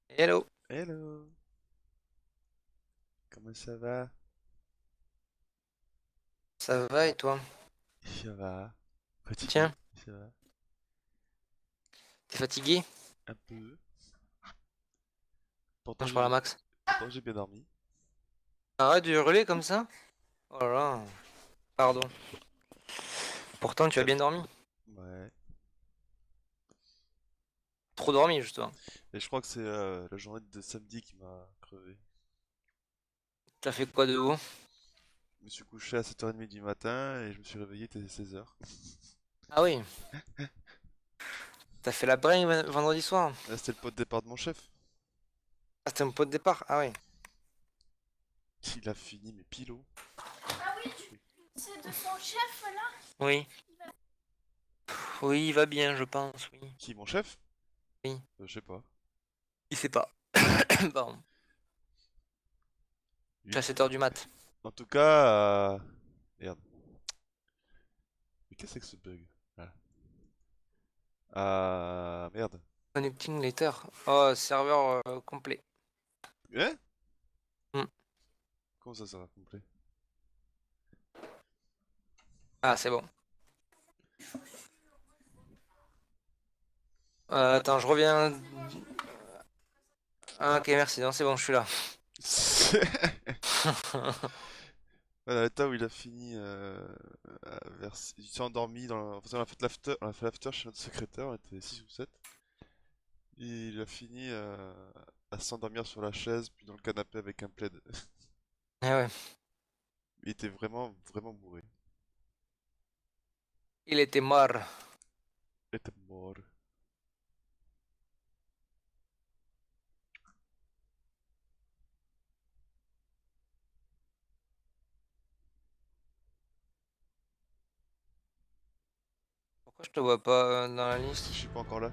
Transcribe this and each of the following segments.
Hello, Hello, comment ça va? ça va et toi? Ça va. Fatigué, Tiens, ça va. t'es fatigué? Un peu. Non, Pourtant je parle à j'ai Max. pourtant j'ai bien dormi. Arrête de hurler comme ça? Oh là là, pardon. Pourtant, tu as bien dormi. Ouais. Trop dormi, justement. Et je crois que c'est la journée de samedi qui m'a crevé. T'as fait quoi de haut? Je me suis couché à 7h30 du matin et je me suis réveillé, il était 16h. Ah oui, t'as fait la bringue vendredi soir. Là, c'était le pot de départ de mon chef. Ah, c'était mon pot de départ? Ah oui. Il a fini mes pilots. C'est de son chef là? Oui, oui, il va bien, je pense, oui. Qui, mon chef? Oui, Je sais pas. il sait pas. Pardon. C'est à Lui. 7h du mat. En tout cas, merde. Mais qu'est-ce que c'est que ce bug? Voilà. Merde. Connecting later. Oh, serveur complet. Hein? Hmm. Comment ça sera complet? Ah, c'est bon. Attends, je reviens. Ah, ok, merci. Non, c'est bon, je suis là. Voilà, l'état où il a fini il s'est endormi enfin, on a fait l'after chez notre secrétaire, on était 6 ou 7. Et il a fini à s'endormir sur la chaise, puis dans le canapé avec un plaid. Eh ouais, Il était vraiment, vraiment bourré. il était mort. Il était mort. Pourquoi je te vois pas dans la Parce que je liste? suis pas encore là.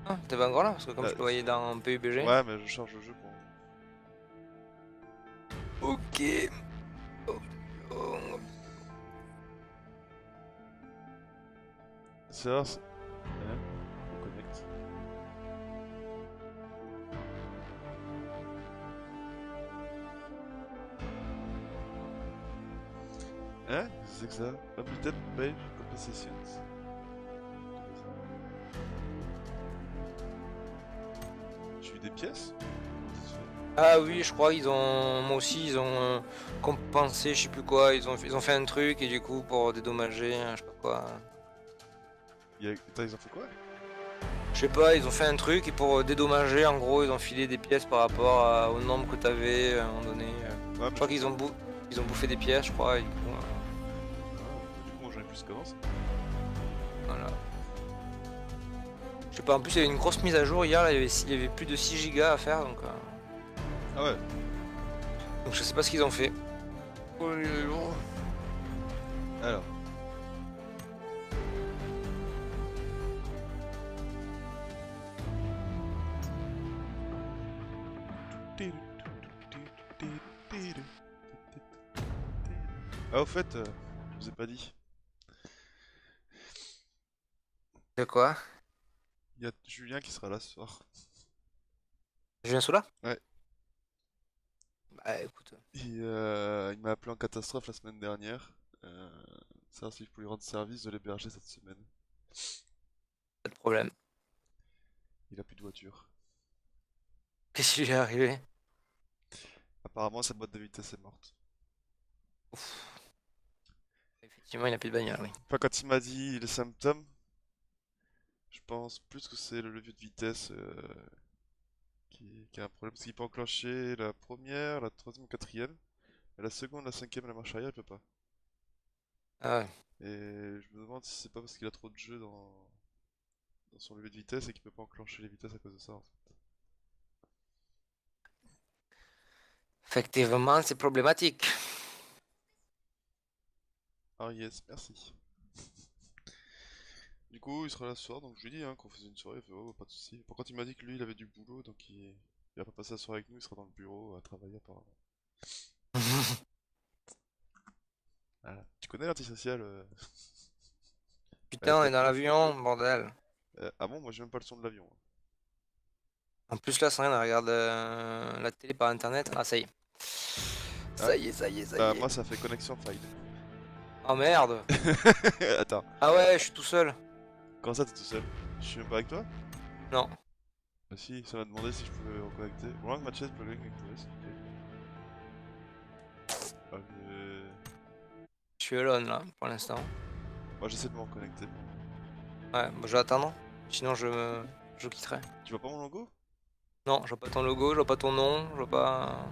Ah, t'es pas encore là? Parce que comme Là, je te voyais dans PUBG. ouais, mais je charge le jeu pour. Ok. Oh. C'est vrai, hein, on connecte. Hein? C'est que ça? Updated page compensations. J'ai eu des pièces? Comment ça se fait? Ah oui, je crois ils ont, moi aussi ils ont compensé, je sais plus quoi. Ils ont fait un truc et du coup pour dédommager, je sais pas quoi. Attends, ils ont fait quoi? Je sais pas, ils ont fait un truc et pour dédommager, en gros, ils ont filé des pièces par rapport au nombre que t'avais à un moment donné. Ouais, Je mais crois je qu'ils sais. ils ont bouffé des pièces, je crois. Et du coup, Ah, bah du coup, moi j'en ai plus qu'avant, ça. voilà. Je sais pas, en plus il y avait une grosse mise à jour hier, là, il y avait plus de 6 gigas à faire Ah ouais. donc je sais pas ce qu'ils ont fait. Oh, il est lourd. Alors. Ah, au fait, je vous ai pas dit. De quoi? Il y a Julien qui sera là ce soir. Julien Soula? Ouais. Bah écoute, Il m'a appelé en catastrophe la semaine dernière. Savoir si je pouvais lui rendre service de l'héberger cette semaine. pas de problème. Il a plus de voiture. Qu'est-ce qui lui est arrivé? Apparemment, sa boîte de vitesse est morte. Ouf. Effectivement, il a plus de bagnole, oui. Enfin, quand il m'a dit les symptômes, je pense plus que c'est le levier de vitesse qui a un problème. Parce qu'il peut enclencher la première, la troisième, la quatrième. Mais la seconde, la cinquième, la marche arrière, il peut pas. Ah ouais. Et je me demande si c'est pas parce qu'il a trop de jeux dans son levier de vitesse et qu'il peut pas enclencher les vitesses à cause de ça, en fait. Effectivement, c'est problématique. Ah yes, merci. Du coup, il sera là ce soir, donc je lui ai dit hein, qu'on faisait une soirée, il fait oh, pas de soucis. Par contre, il m'a dit que lui, il avait du boulot, donc il va pas passer la soirée avec nous, il sera dans le bureau à travailler apparemment. Voilà. Tu connais l'antisocial Putain, on est dans LTF9? l'avion, bordel. Ah bon, moi j'ai même pas le son de l'avion, hein. En plus là, Sandrine elle regarde la télé par internet. Ah ça y est. Ça y est, ça y est, ça Bah, y est. moi ça fait connexion faille. Oh merde. Attends, Ah ouais, je suis tout seul. comment ça t'es tout seul? Je suis même pas avec toi? Non. Bah si, ça m'a demandé si je pouvais reconnecter. Bon, ma chaise peut connecter, s'il te plaît. Allez. Je suis alone là pour l'instant. Moi j'essaie de me reconnecter. Ouais, bah, je vais attendre. Sinon je quitterai. Tu vois pas mon logo? Non, je vois pas ton logo, je vois pas ton nom, je vois pas.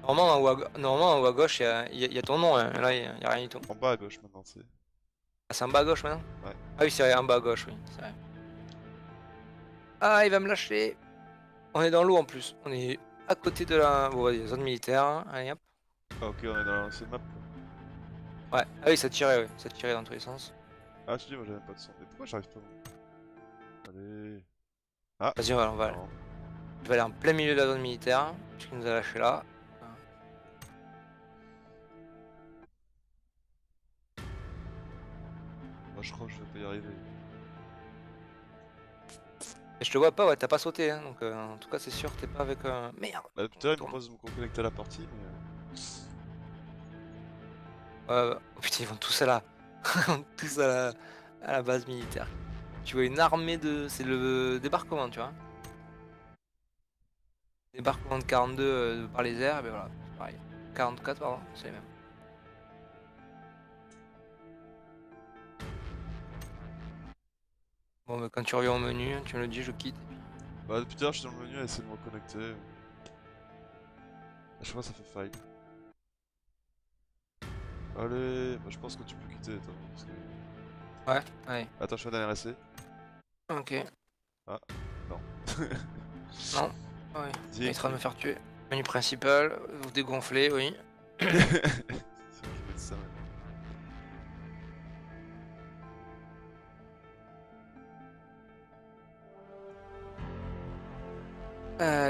Normalement en haut à gauche, il y a ton nom, hein. Là il y a rien du tout. En bas à gauche maintenant, c'est. Ah, c'est en bas à gauche maintenant? Ouais. Ah oui, c'est vrai, en bas à gauche, oui, c'est vrai. Ah, il va me lâcher. On est dans l'eau en plus. On est à côté de la bon, vas-y, zone militaire, hein. Allez hop. Ah, ok, on est dans l'ancienne map. Ouais, ah oui, ça tirait, ouais. Ça tirait dans tous les sens. Ah, tu dis, moi j'avais pas de son. Mais pourquoi j'arrive pas? Allez. Ah, Vas-y, on va aller. non. Je vais aller en plein milieu de la zone militaire, puisqu'il nous a lâché là. Moi je crois que je vais pas y arriver. Et je te vois pas, ouais, t'as pas sauté, hein, donc en tout cas c'est sûr que t'es pas avec merde. Bah, tout à l'heure il me Tourne. propose de me reconnecter à la partie, mais. Oh putain, ils vont tous à la, ils vont tous à la base militaire. Tu vois une armée de, c'est le débarquement, tu vois. Débarquement de 42 par les airs, et ben voilà, c'est pareil. 44 pardon, c'est les mêmes. Bon, bah, quand tu reviens au menu, tu me le dis, je quitte. Bah, depuis tout à l'heure je suis dans le menu à essayer de me reconnecter. À chaque fois ça fait faille. Allez, bah, je pense que tu peux quitter, toi. Parce que... Ouais, allez. Attends, je fais un RSC. Ok. Ah, non. Non. Ouais. Il est en train de me Direct. faire tuer. Menu principal, vous dégonflez, oui. C'est vrai que je vais mettre ça maintenant.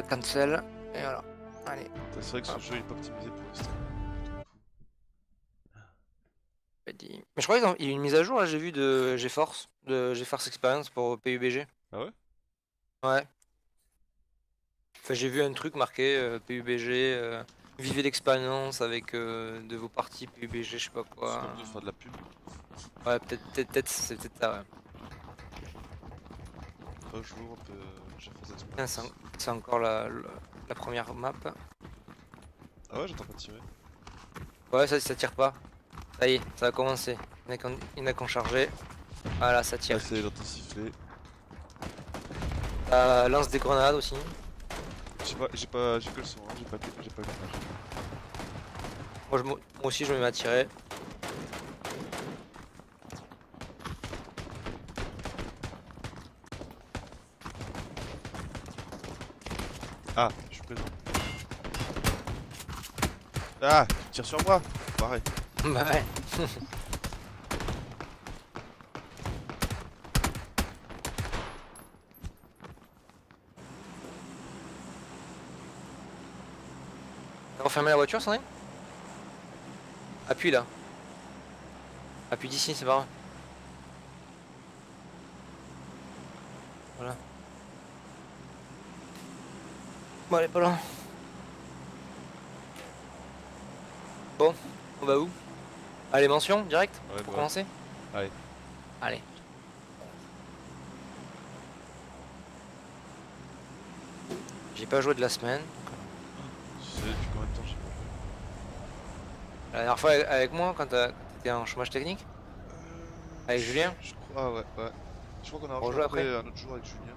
Cancel. Et voilà. Allez. C'est vrai que ce Hop. jeu il est pas optimisé pour l'instant. C'est dit. Mais je crois qu'il y a une mise à jour là, j'ai vu de GeForce, Experience pour PUBG. Ah ouais? Ouais. Enfin, j'ai vu un truc marqué PUBG, vivez l'expérience avec de vos parties PUBG, je sais pas C'est quoi. comme de faire de la pub. Ouais, c'est peut-être ça, ouais. Rejoue un peu GeForce Tiens, Experience. c'est encore la première map. Ah ouais, j'entends pas tirer. Ouais, ça tire pas. Ça y est, ça a commencé. Il n'a qu'en charger. Voilà, ça tire. Ah, c'est l'anti-sifflet. Ça lance des grenades aussi. J'ai que le son, hein, j'ai pas l'image. Moi aussi, je me mets à tirer. Ah, je suis présent. Ah, tu tires sur moi. Pareil. Bah ouais. T'as refermé la voiture, Sandrine? Appuie là. Appuie d'ici, c'est pas grave. Voilà. Bon, elle est pas là. Bon, on va où? Allez, mention, direct, Ouais, pour bah. commencer? Allez. Allez. J'ai pas joué de la semaine. Tu sais depuis combien de temps je sais pas. La dernière fois avec moi, quand t'étais en chômage technique? Avec Julien? Je crois, ah ouais, ouais. Je crois qu'on a On rejoué rejoue après après? un autre jour avec Julien.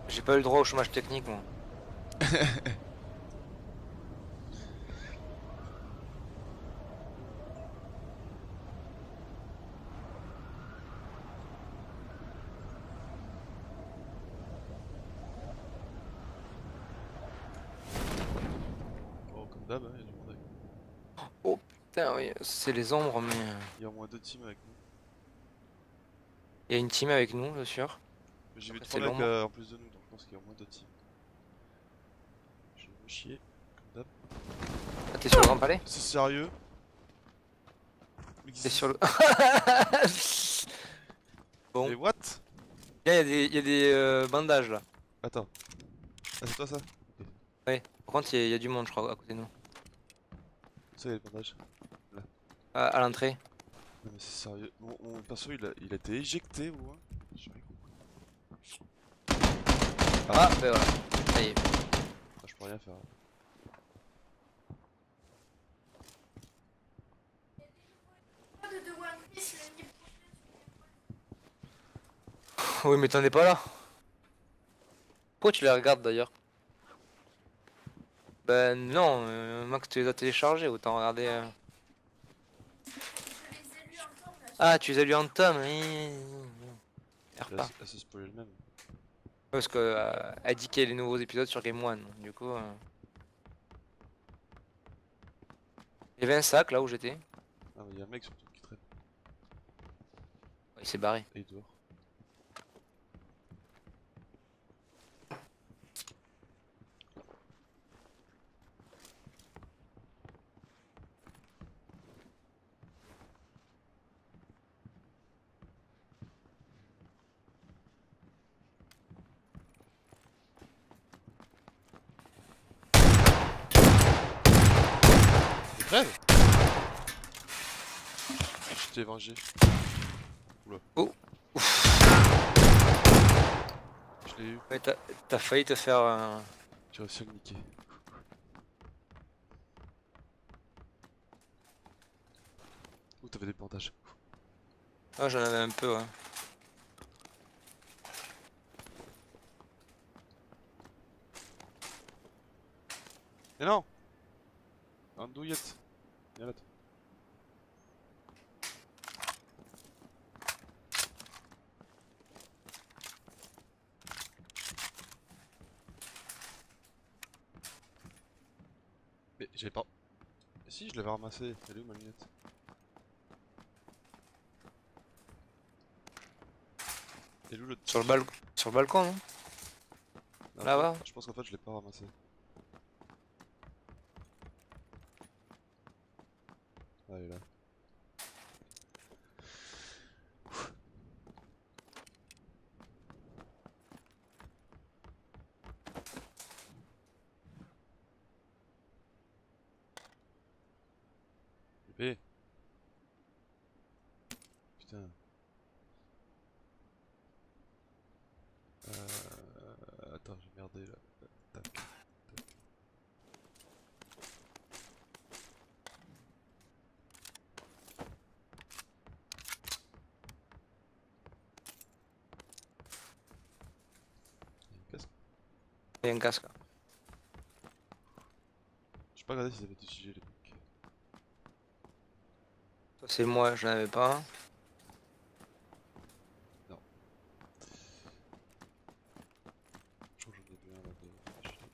J'ai pas eu le droit au chômage technique, moi. Oh, comme d'hab, hein, il y a du monde avec nous. Oh putain, oui, c'est les ombres, mais Il y a au moins 2 teams avec nous. il y a une team avec nous, bien sûr. Mais j'ai vu Après, 3 c'est mecs l'ombre. en plus de nous, donc je pense qu'il y a au moins 2 teams. Je vais me chier, comme d'hab. Ah, t'es sur le Grand Palais? C'est sérieux? T'es sur le. Bon. Mais what? Là, y a des bandages là. Attends. Ah, c'est toi ça? Ok. Ouais. Par contre, y a du monde, je crois, à côté de nous. Ça, il y a le bandage. À l'entrée. Non, mais c'est sérieux. Mon perso, il a été éjecté ou quoi? J'ai rien compris. Ah, ben voilà. Ça y est. Ah, je peux rien faire. De One Piece l'année Oui, mais t'en es pas là. Pourquoi tu les regardes d'ailleurs? Ben non, Max, tu les as téléchargés, autant regarder. prochaine, je les ai lus en temps là. Ah, tu les as lu en tome. Erre Elle, pas. elle se spoil elle-même. Parce que elle dit qu'il y a les nouveaux épisodes sur Game One. Du coup, il y avait un sac là où j'étais. Ah, mais il y a un mec surtout qui traîne. Ouais, il s'est barré. Et il dort. Mais crève! Je t'ai vengé. Oula. Oh. Je l'ai eu. Ouais, t'as failli te faire un. J'ai réussi à le niquer. Ouh, t'avais des bandages. Ah, j'en avais un peu, ouais. Mais non! Andouillette! Viens là, toi. Mais j'avais pas. Si, je l'avais ramassé. Elle est où ma lunette? Elle est où l'autre? Sur le balcon, non? Non, Là-bas. je pense qu'en fait je l'ai pas ramassé. Ah, elle est là. Bébé. Putain. Attends, j'ai merdé là. Tac. Il y a une casque. Il y a un casque là. J'ai pas regardé s'ils avaient été figés les mecs. Ça, c'est moi, je n'en avais pas. Non. Je crois que j'en ai vu un là de fichier.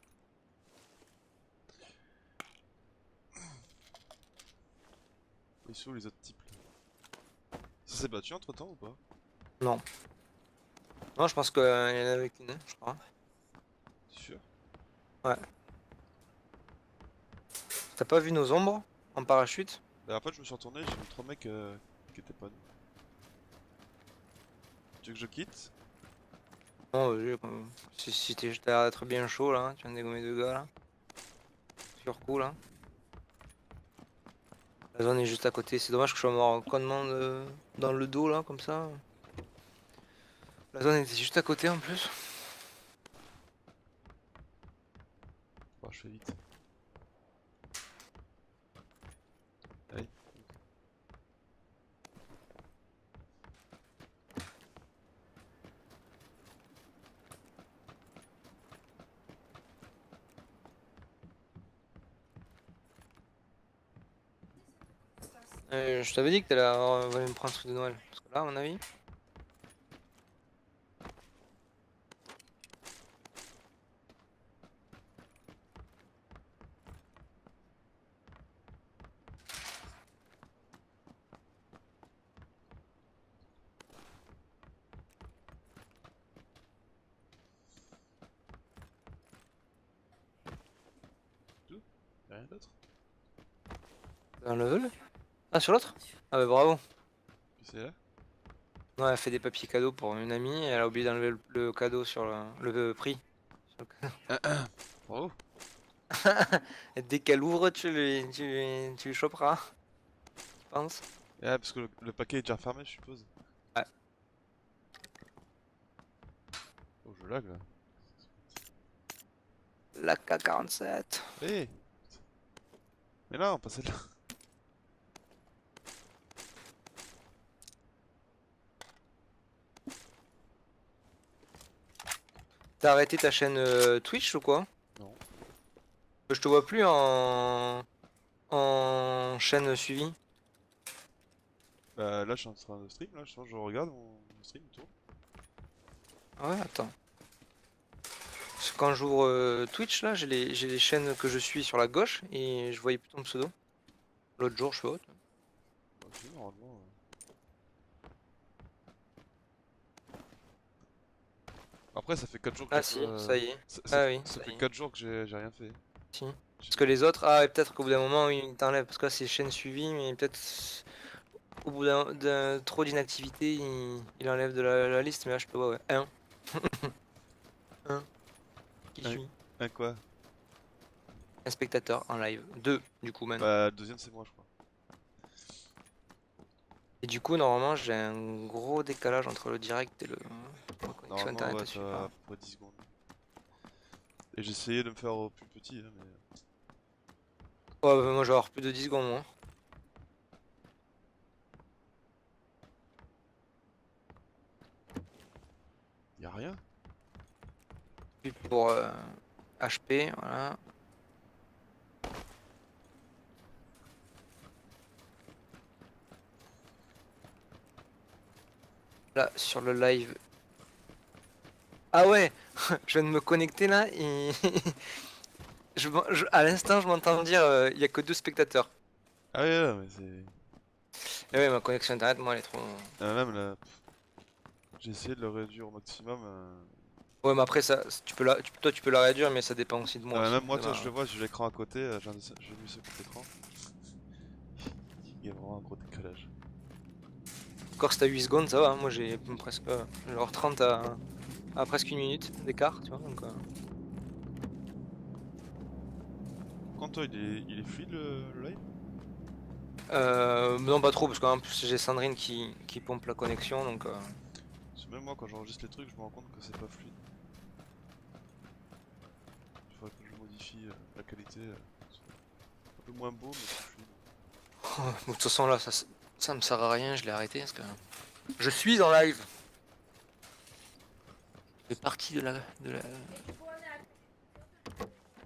Ils sont où les autres types là? Ça s'est battu entre temps ou pas? Non. Non, je pense qu'il y en avait qu'une, je crois. T'es sûr? Ouais. T'as pas vu nos ombres en parachute? Bah après je me suis retourné, j'ai vu 3 mecs qui étaient pas nous. Tu veux que je quitte? Non, vas-y, si t'as l'air d'être bien chaud là, tu viens de dégommer deux gars là. Sur coup là. La zone est juste à côté, c'est dommage que je sois mort connement dans le dos là, comme ça. La zone était juste à côté en plus. Bah je fais vite. Allez. Je t'avais dit que t'allais me prendre un truc de Noël. Parce que là, à mon avis. Y'a rien d'autre? Dans le level. Ah, sur l'autre? Ah, bah bravo. Qui c'est là? Non, elle fait des papiers cadeaux pour une amie et elle a oublié d'enlever le cadeau sur le prix. Sur le cadeau. Bravo. Et dès qu'elle ouvre, tu lui choperas, je pense. Ah, parce que le paquet est déjà fermé, je suppose. Ouais. Oh, je lag là. La K47. Hé Mais non, pas celle-là. T'as arrêté ta chaîne Twitch ou quoi? Non. Je te vois plus en chaîne suivie. Bah là, je suis en train de stream, là, je regarde mon stream et tout. Ah ouais, attends. Parce que quand j'ouvre Twitch, là, j'ai les chaînes que je suis sur la gauche et je voyais plus ton pseudo. L'autre jour, je fais autre. Bah, si, normalement. Après, ça fait 4 jours que Ah j'ai si, pas. ça y est. Ça Ah oui, ça ça fait y est. 4 jours que j'ai rien fait. Si. Parce que les autres, ah, et peut-être qu'au bout d'un moment, ils t'enlèvent. Parce que là, c'est chaîne suivie, mais peut-être au bout d'un trop d'inactivité, il enlève de la liste. Mais là, je peux voir, ouais. Un. Un. Qui Un, suit? un quoi? Un spectateur en live. Deux, du coup, maintenant. Bah, deuxième, c'est moi, je crois. Et du coup, normalement, j'ai un gros décalage entre le direct et la connexion Normalement, internet ouais, ne suit t'as à pas. peu près 10 secondes. Et j'ai essayé de me faire au plus petit, hein, mais. Ouais, bah, moi, je vais avoir plus de 10 secondes, moi. Y'a rien? Puis pour HP, voilà. Là, sur le live. Ah ouais, je viens de me connecter là et à l'instant, je m'entends dire il y a que 2 spectateurs. Ah ouais, ouais, mais c'est. Et ouais, ma connexion internet, moi, elle est trop. Même là, j'ai essayé de le réduire au maximum. Ouais, mais après, ça, toi, tu peux la réduire, mais ça dépend aussi de moi aussi. Même moi, de toi, ma- je le vois, j'ai l'écran à côté, j'ai mis ce coup d'écran. Il y a vraiment un gros décalage. Encore si t'as 8 secondes, ça va. Moi, j'ai presque genre 30 à presque 1 minute d'écart, tu vois. Donc, Quand toi, il est fluide le live? non, pas trop, parce qu'en plus, j'ai Sandrine qui pompe la connexion, donc. Parce que même moi, quand j'enregistre les trucs, je me rends compte que c'est pas fluide. Il faudrait que je modifie la qualité. Un peu moins beau, mais plus fluide. De toute façon, là, ça me sert à rien, je l'ai arrêté parce que. Je suis en live. Je fais partie de la.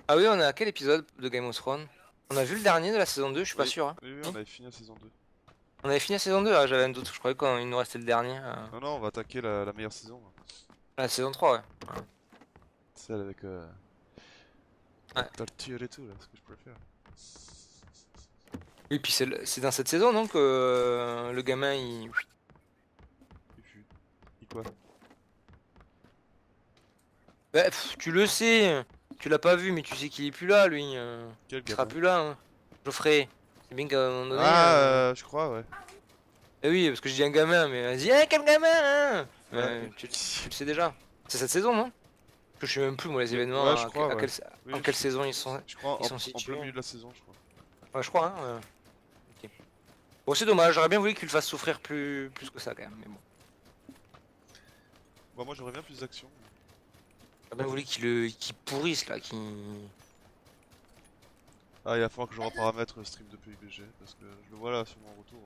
Ah oui, on est à quel épisode de Game of Thrones? On a vu le dernier de la saison 2, je suis pas Oui, sûr. Hein. oui, oui, on avait fini la saison 2. On avait fini la saison 2, ah, j'avais un doute, je croyais qu'il nous restait le dernier. Non, non, on va attaquer la meilleure saison, là. La saison 3, ouais. Celle avec Ouais. la tir et tout, là, ce que je préfère. Oui, puis c'est dans cette saison, non, que le gamin, il. Il quoi? Bah, tu le sais, tu l'as pas vu, mais tu sais qu'il est plus là, lui. Quel Il sera gamin? plus là, hein. Geoffrey. C'est bien qu'à un moment donné. Je crois, ouais. Eh oui, parce que je dis un gamin, mais elle dit, eh, quel gamin, hein Ouais. tu le sais déjà. C'est cette saison, non? Parce que je sais même plus, moi, les événements, Ouais, je crois, ouais. Oui, en quelle saison ils sont je crois en situés. plein milieu de la saison, je crois. Ouais, je crois, hein. Ok. Bon, c'est dommage, j'aurais bien voulu qu'il le fasse souffrir plus que ça, quand même, mais bon. Bah, moi, j'aurais bien plus d'action. J'aurais bien voulu qu'il pourrisse, là, qu'il. Ah, il va falloir que je reparamètre le stream de PUBG, parce que je le vois là sur mon retour.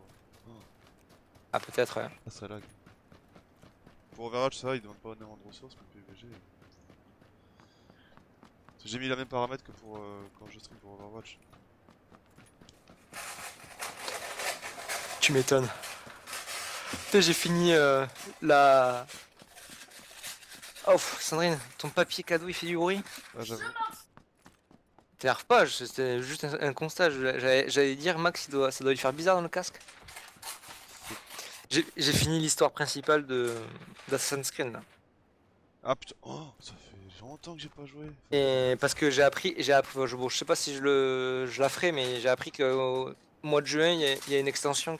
Ah, peut-être, ouais. Ah, ça lag. Pour Overwatch, ça va, il demande pas énormément de ressources, mais PUBG. Parce que j'ai mis la même paramètre que pour quand je stream pour Overwatch. Tu m'étonnes. Putain, j'ai fini la. Oh, Sandrine, ton papier cadeau il fait du bruit. Ah, j'avoue. T'énerve pas, c'était juste un constat. J'allais dire, Max, ça doit lui faire bizarre dans le casque. J'ai fini l'histoire principale d'Assassin's Creed là. Ah putain, oh, ça fait longtemps que j'ai pas joué. Et parce que j'ai appris, bon, je sais pas si je la ferai, mais j'ai appris qu'au mois de juin, il y a une extension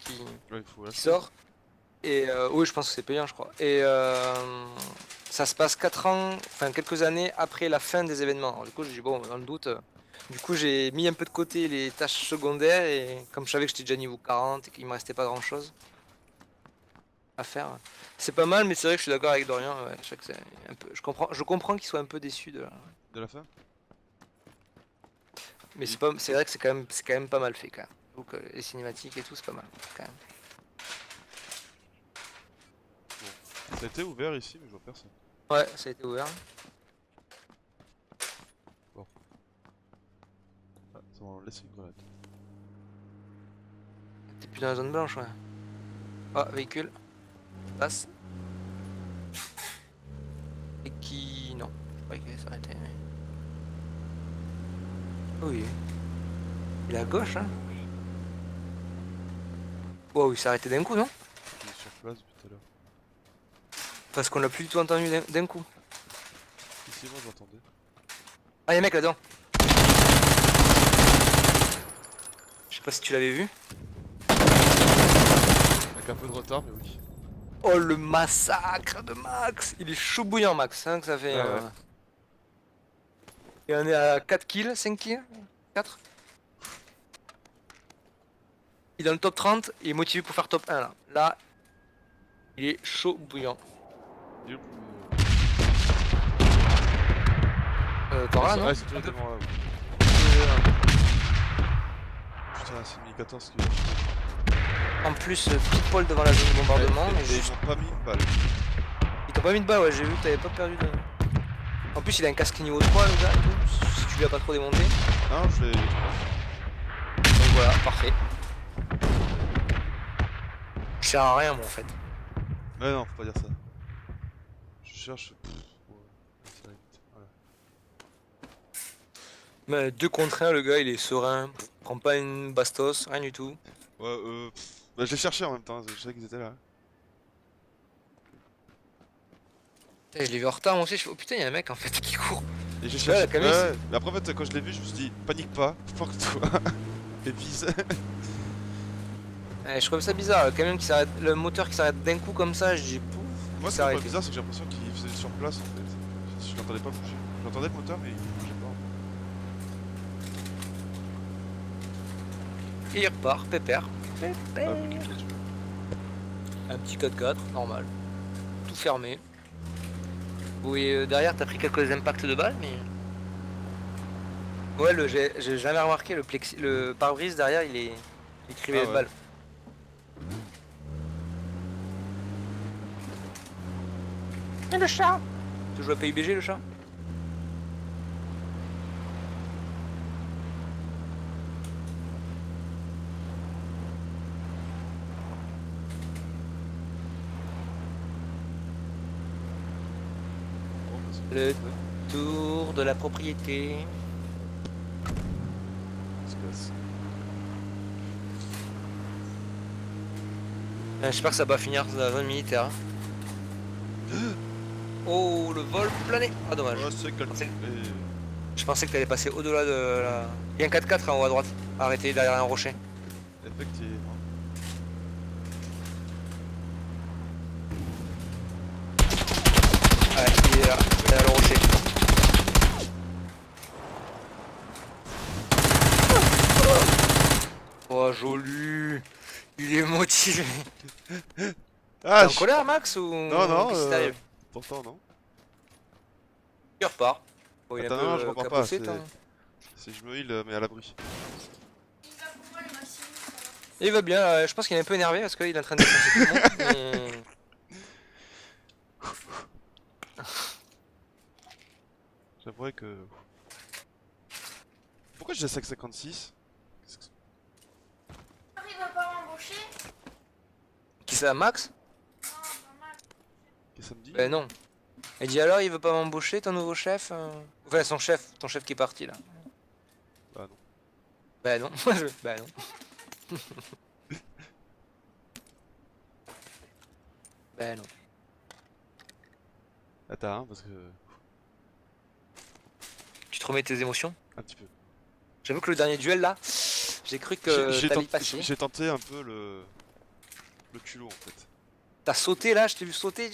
Ouais, il faut qui l'acheter. sort. Et oui, je pense que c'est payant, je crois. Et ça se passe 4 ans, enfin quelques années après la fin des événements. Alors, du coup, j'ai dit, bon, dans le doute, du coup, j'ai mis un peu de côté les tâches secondaires et comme je savais que j'étais déjà niveau 40 et qu'il me restait pas grand chose à faire, c'est pas mal, mais c'est vrai que je suis d'accord avec Dorian. Ouais, je sais que c'est un peu, je comprends qu'il soit un peu déçu de la... De la fin? Mais c'est pas, c'est vrai que c'est quand même pas mal fait quand même. Donc les cinématiques et tout, c'est pas mal quand même. Ça a été ouvert ici, mais je vois personne. Ouais, ça a été ouvert. Ah, ça m'a laissé une grenade. T'es plus dans la zone blanche, ouais. Ah, véhicule. Passe. Et qui... Non. Je croyais qu'il allait s'arrêter, mais... Oui. Il est à gauche, hein. Wow, il s'est arrêté d'un coup, non? Il est sur place depuis tout à l'heure. Parce qu'on l'a plus du tout entendu d'un coup. Ici, moi j'entendais. Ah, y'a un mec là-dedans. Je sais pas si tu l'avais vu. Avec un peu de retard, mais oui. Oh, le massacre de Max. Il est chaud bouillant, Max, hein, que ça fait... Ouais. Et on est à 4 kills, 5 kills 4. Il est dans le top 30, il est motivé pour faire top 1 là. Là, il est chaud bouillant. Il est où Par là, non Ouais, c'est tout devant là. Ouais. Putain, c'est une 1014 qui est. En plus, pile poil devant la zone de bombardement. Ouais, Mais et ils m'ont pas mis une balle. il t'a pas mis de balle, ouais, j'ai vu que t'avais pas perdu de... En plus, il a un casque niveau 3, le gars, et tout, si tu lui as pas trop démonté. Non, je l'ai. Donc voilà, parfait. Je sers à rien, moi, en fait. Ouais, non, faut pas dire ça. Je cherche. Ouais, ça va vite. Voilà. Mais 2 contre 1, le gars, il est serein, prend pas une bastos, rien du tout. Ouais, bah, je les cherchais en même temps, je savais qu'ils étaient là. Putain, je l'ai vu en retard, moi aussi, je fais, oh putain, il y a un mec, en fait, qui court. Et j'ai Ouais, cherché. la caméra, Ouais, mais après, en fait, quand je l'ai vu, je me suis dit, panique pas, force-toi. Et vise. Je trouvais ça bizarre, le camion qui s'arrête, le moteur qui s'arrête d'un coup comme ça, je dis pouf, Moi, il ce s'est qui me arrêté. paraît bizarre, c'est que j'ai l'impression qu'il faisait sur place en fait. Je l'entendais pas bouger. J'entendais le moteur, mais il bougeait pas. Et il repart, pépère. Ah, vu qu'il clôture. Un petit 4x4, normal. Tout fermé. Oui, derrière, t'as pris quelques impacts de balles, mais... Ouais, j'ai jamais remarqué, le pare-brise derrière, il écrivait Ah les ouais. balles. Et le chat. Tu joues à PUBG, le chat? Bon, bah, c'est Le bon. tour de la propriété. On se casse. J'espère que ça va pas finir dans la zone militaire. Oh, le vol plané. Ah, dommage. Oh, c'est calculé. Je pensais que t'allais passer au-delà de la... Il y a un 4x4 en haut à droite, arrêté derrière un rocher. Effectivement. Ouais, il est là, derrière le rocher. Oh, joli. Il est motivé. Ah, T'es en colère, Max, ou... Non, non, qu'est-ce qui t'arrive? pourtant, non. Il repart. Bon, il est Attends, un non, peu je reprends pas, cabossé, c'est... toi. Si je me heal, mais à l'abri. Il va pour moi le Maxime. Et il va bien, je pense qu'il est un peu énervé parce qu'il est en train de défoncer tout le monde. Mais... J'avouerais que... Pourquoi j'ai 556? Il va pas m'embaucher. Qui ça, Max? Non, pas mal. Qu'est-ce que ça me dit? Ben non. Il dit alors il veut pas m'embaucher ton nouveau chef Enfin son chef, ton chef qui est parti là. Bah non. Ben non, ben non. Ben non. Attends, hein, parce que... Tu te remets tes émotions? Un petit peu. J'avoue que le dernier duel là, j'ai cru que t'allais y passer. J'ai tenté un peu le culot en fait. T'as sauté là, je t'ai vu sauter,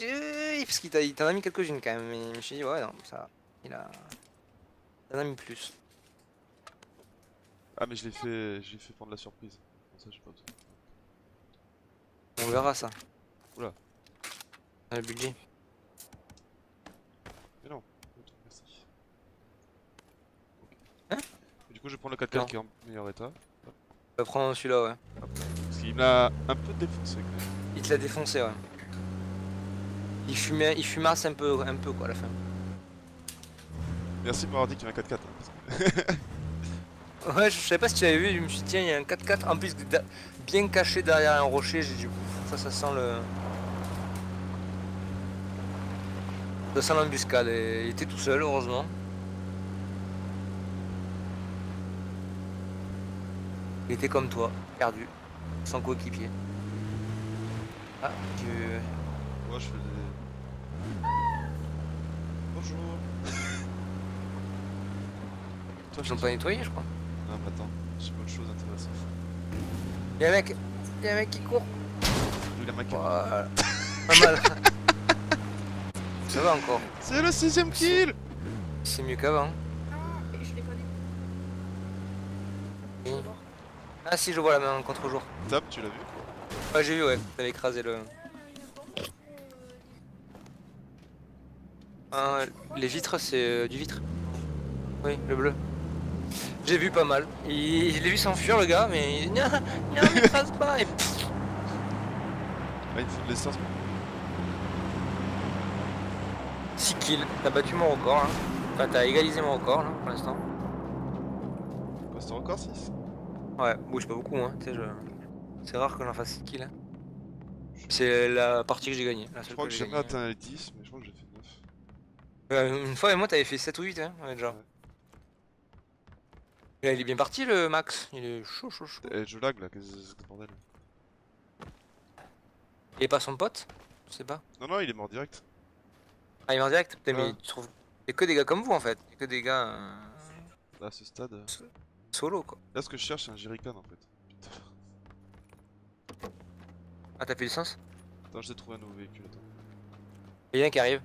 parce il t'en a mis quelques-unes quand même. Mais je me suis dit, ouais, non, ça. Il en a mis plus. Ah, mais je l'ai fait prendre la surprise. Bon, ça, j'ai pas besoin. On verra ça. Oula. Dans le budget. Mais non. Autant, merci. Ok. Hein? Et du coup, je vais prendre le 4x4 Non. qui est en meilleur état. On va prendre celui-là, ouais. Parce qu'il m'a un peu défoncé quand même. Il te l'a défoncé, ouais. Il fumasse un peu quoi à la fin. Merci de m'avoir dit qu'il y avait un 4x4. Hein, Ouais, je savais pas si tu avais vu, je me suis dit, tiens, il y a un 4x4 en plus bien caché derrière un rocher. J'ai dit, ça sent le. Ça sent l'embuscade. Et il était tout seul, heureusement. Il était comme toi, perdu, sans coéquipier. Ah, tu. moi, je fais des. Bonjour. Toi, Ils l'ont pas nettoyé, je crois. Non, mais attends, j'ai pas autre chose intéressante. Y'a un mec qui court. Il a ma carte. Voilà. Pas mal. Ça va encore. C'est le 6ème kill. C'est mieux qu'avant. Ah, je l'ai pas vu. Oui. Ah si, je vois la main en contre-jour. Tam, tu l'as vu? Ouais, j'ai vu, ouais. T'avais écrasé le. Ah, les vitres, c'est du vitre. Oui, le bleu. J'ai vu pas mal. Je l'ai vu s'enfuir le gars, mais non, m'écrase pas. Et... Ah, il me faut de l'essence. 6 kills. T'as battu mon record là. Enfin, t'as égalisé mon record là pour l'instant. Quoi, c'est encore 6? Ouais, bouge pas beaucoup, hein. Tu sais, c'est rare que j'en fasse 6 kills. Hein. C'est la partie que j'ai gagnée. La Je seule crois que j'ai j'ai jamais gagnée. atteint les 10, mais je crois que j'ai fait 9. Une fois, et moi, t'avais fait 7 ou 8, hein, ouais, déjà. Ouais. Et il est bien parti le Max. Il est chaud. Eh, je lag là, qu'est-ce que bordel? Il est pas son pote? Je sais pas. Non, non, il est mort direct. Ah, il est en direct? Putain, Ouais. mais tu trouves. Il y a que des gars comme vous en fait. Il y a que des gars Là, à ce stade. solo quoi. Là, ce que je cherche, c'est un jerrycan en fait. Putain. Ah, t'as plus licence? Attends, j'ai trouvé un nouveau véhicule. Attends. Il y a un qui arrive.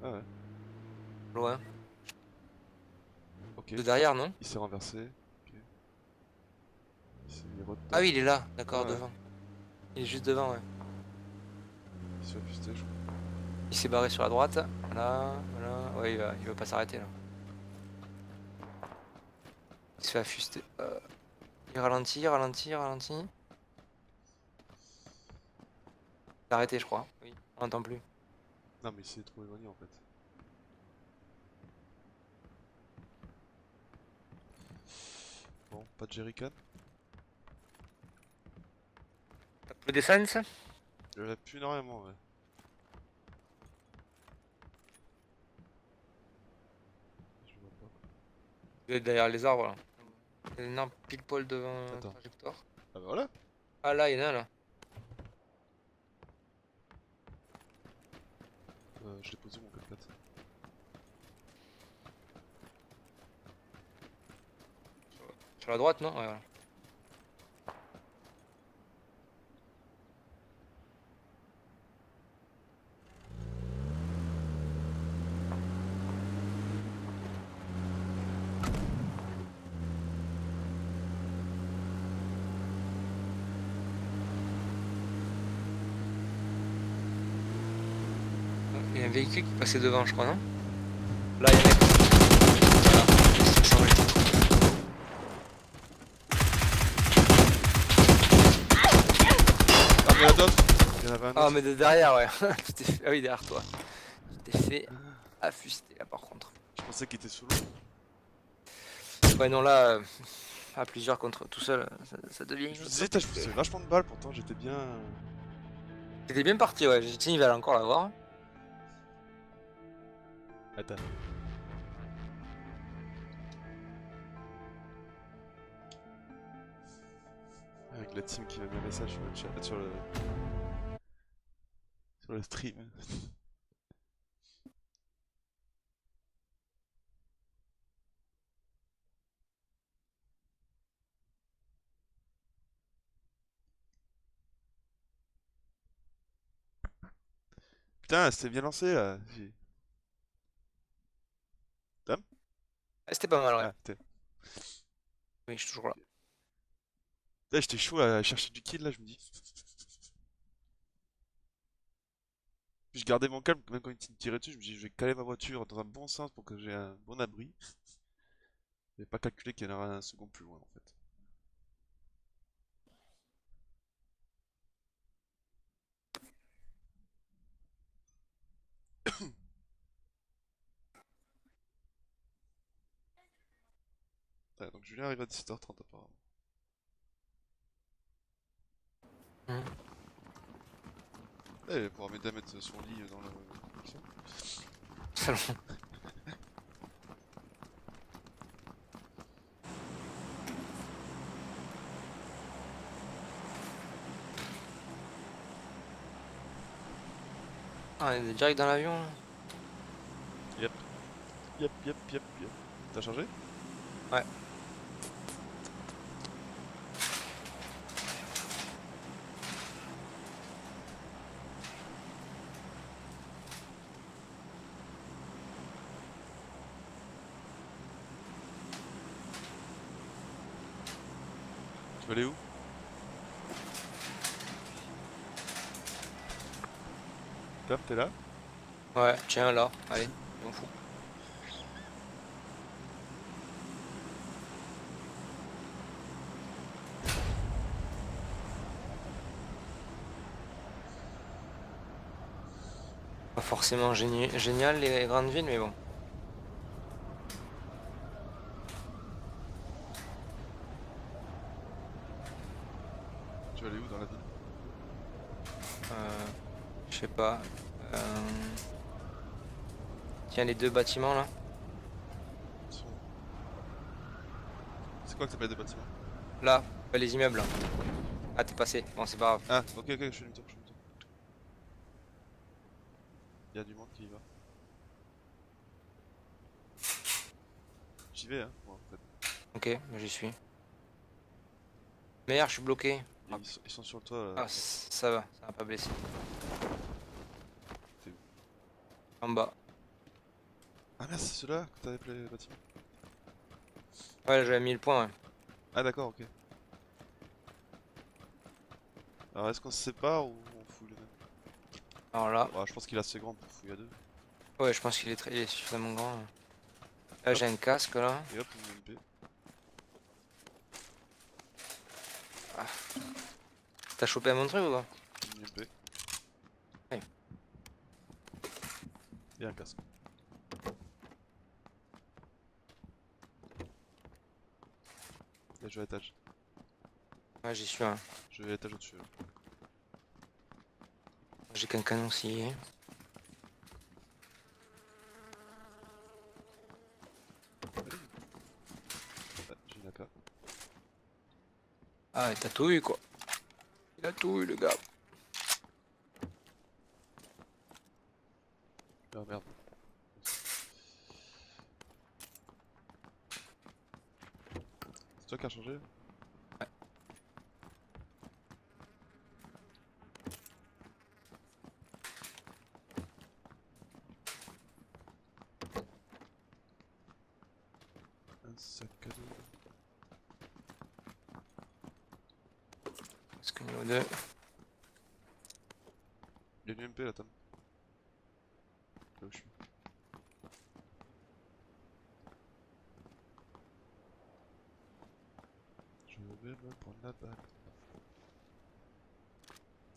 Ah ouais, Loin. ok. De derrière, non? Il s'est renversé. Ok. Il s'est mis Ah oui, il est là. D'accord, Ah ouais. devant. Il est juste devant, ouais. Il s'est affusté, je crois. Il s'est barré sur la droite. Voilà. Ouais, il va pas s'arrêter là. Il se fait affuster. Il ralentit. Il a arrêté, je crois. Oui, on n'entend plus. Non, mais il s'est trop éloigné en fait. Bon, pas de jerrycan. T'as plus d'essence? Il y en a plus énormément, ouais. Je vois pas. Il est derrière les arbres là. Il y en a un pile poil devant Attends. trajectoire. Ah bah voilà. Ah là, il y en a un là. Je l'ai posé mon 4x4. Sur la droite, non? Ouais, voilà. Il y a un véhicule qui passait devant, je crois, non? Là, il y a un mec. Voilà. C'est changé. Ah, mais il y en a d'autres. Il y en avait un autre. Ah, mais de derrière, ouais. Ah oui, derrière toi. Tu t'es fait affuster là, par contre. Je pensais qu'il était sous Ouais, non, là, à plusieurs contre tout seul, ça devient. Je me disais, je faisais vachement de balles, pourtant j'étais bien. T'étais bien parti, ouais. J'ai dit, il va encore l'avoir. Attends. Avec la team qui m'a mis un message sur le chat, sur le stream. Putain, c'était bien lancé là. Ah, c'était pas mal, ouais. Ah, putain. Oui, je suis toujours là. Là, j'étais chaud à chercher du kill là, je me dis. Puis je gardais mon calme, même quand il me tirait dessus, je me dis je vais caler ma voiture dans un bon sens pour que j'ai un bon abri. J'avais pas calculé qu'il y en aurait un second plus loin en fait. Ouais, donc Julien arrive à 17h30 apparemment. Mhm. Eh, il va pouvoir m'aider à mettre son lit dans le salon. Salon. Ah, on est direct dans l'avion là. Yep. Yep, yep, yep, yep. T'as chargé? Ouais. Tu vas aller où? Tom, t'es là? Ouais, tiens là, allez, je m'en fous. Pas forcément génial les grandes villes, mais bon. Tu vas aller où dans la ville? Euh, je sais pas. Euh, Tiens, les deux bâtiments là. Ils sont où? C'est quoi que t'appelles des bâtiments? Là, les immeubles là. Ah, t'es passé. Bon, c'est pas grave. Ah, ok, ok, je suis demi-tour, je suis demi-tour. Il y a du monde qui y va. J'y vais, hein, moi, en fait. Ok, j'y suis. Merde, je suis bloqué. Ah, Ils sont sur le toit. ah, ça va, ça m'a pas blessé. T'es où? En bas. Ah merde, c'est ceux-là que t'avais appelé les bâtiments? Ouais, là, j'avais mis le point, ouais. Ah d'accord, ok. Alors est-ce qu'on se sépare ou on fouille les mêmes? Alors là, Ouais, je pense qu'il est assez grand pour fouiller à deux. ouais, je pense qu'il est, il est suffisamment grand. Là, Hop, j'ai un casque là. et hop, une MP. T'as chopé un mon truc ou pas? Une MP. Ouais. Et un casque. Là, je vais à l'étage. Ouais, j'y suis. Hein. Je vais à l'étage au-dessus. Là. J'ai qu'un canon scié. Ouais, j'ai une AK. Ah, et t'as tout eu quoi. Il a tout eu le gars. Ah merde. C'est toi qui as changé? Ouais. Un sac à dos. Parce que niveau 2. Il y a une MP là, Tom. Là où je suis. Je vais me prendre la balle.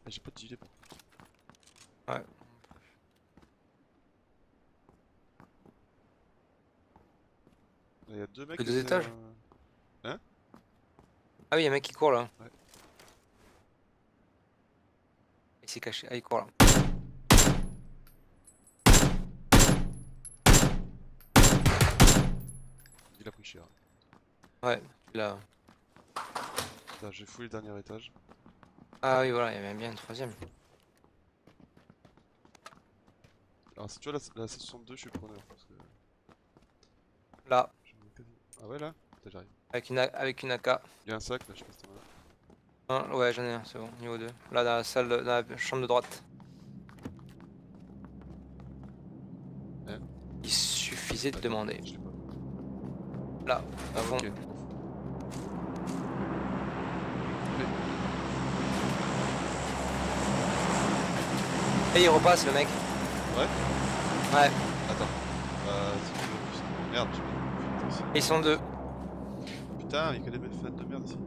Ah, j'ai pas de gilet. Ouais. Il y a deux mecs Que qui deux étaient. étages? Hein? Ah oui, y'a un mec qui court là. Ouais. Il s'est caché. Ah, il court là. Il a pris cher. Ouais, là. Là, j'ai fouillé le dernier étage. Ah oui, voilà, il y avait bien un troisième. Alors, si tu vois la 62, je suis preneur. Parce que. Là, je me quasi- Ah ouais, là? Putain, j'arrive. avec une AK. Il y a un sac là, je sais pas si t'en as. Ouais, j'en ai un, c'est bon, niveau 2. Là, dans la salle, dans la chambre de droite. précisé de Attends, demander. je sais pas. Là, à fond. Ok. Et il repasse le mec. Ouais. Ouais, Attends. Si tu veux. Merde, j'ai pas de ils sont deux. Putain, il y a que des fenêtres de merde ici.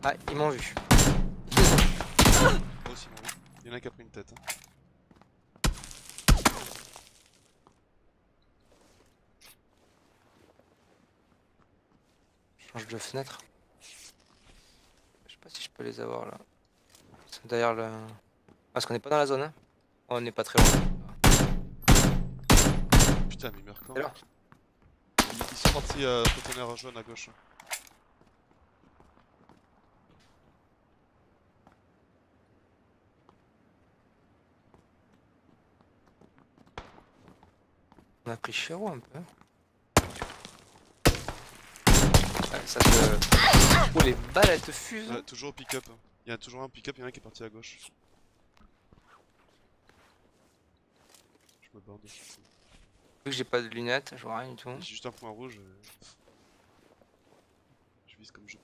Ah, ils m'ont vu. Moi aussi, mon. Il y en a qui a pris une tête. Hein. Je change de fenêtre. Je sais pas si je peux les avoir là. Ils sont derrière le. Parce qu'on n'est pas dans la zone, hein. Oh, on n'est pas très loin. Putain, mais il meurt quand? C'est là. Ils sont partis conteneur jaune à gauche. On a pris Chéro un peu. Ouais, ça te. Oh, les balles elles te fusent. Ouais, toujours au pick-up. Il y a toujours un pick-up, il y en a un qui est parti à gauche. Je me bande. Vu que j'ai pas de lunettes, je vois rien du tout. J'ai juste un point rouge. Je vise comme je peux.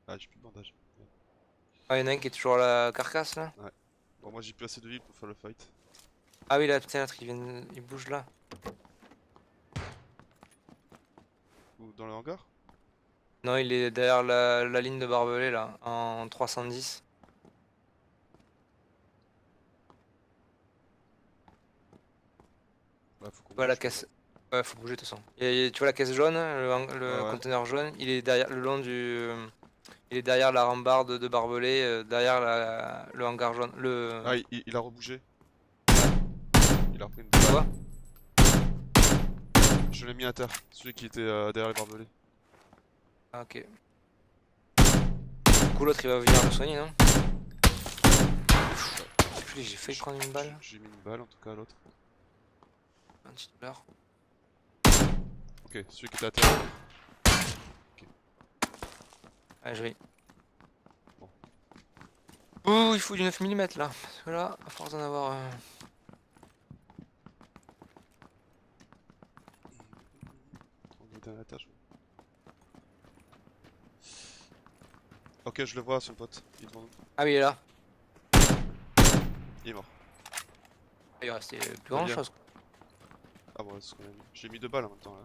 Ah, j'ai plus de bandage. Merde. Ah, y'en a un qui est toujours à la carcasse là. Bon, moi j'ai plus assez de vie pour faire le fight. Ah oui, là, putain, l'autre il bouge là. Ou dans le hangar? Non, il est derrière la ligne de barbelé là, en 310. Ouais, faut qu'on Ouais, la bouge, caisse. Ouais, faut bouger de toute façon. Tu vois la caisse jaune, le Ouais. conteneur jaune, il est derrière le long du. Il est derrière la rambarde de barbelé, derrière le hangar jaune. Le. Ah, il a rebougé. Il a repris une Tu balle. vois? Je l'ai mis à terre, celui qui était derrière les barbelés. Ah, ok. Du coup, l'autre il va venir le soigner, non? J'ai failli prendre une balle. J'ai mis une balle en tout cas à l'autre. Un petit douleur. Ok, celui qui était à terre. Allez, je vais. Bon. Ouh, il faut du 9 mm là. Parce que là, à force d'en avoir. On est dans l'étage. Ok, je le vois, son pote. Il est devant nous. Ah oui, il est là. Il est mort. Il restait plus Très grand bien. chose. Ah bon, c'est ce qu'on a mis. J'ai mis 2 balles en même temps là.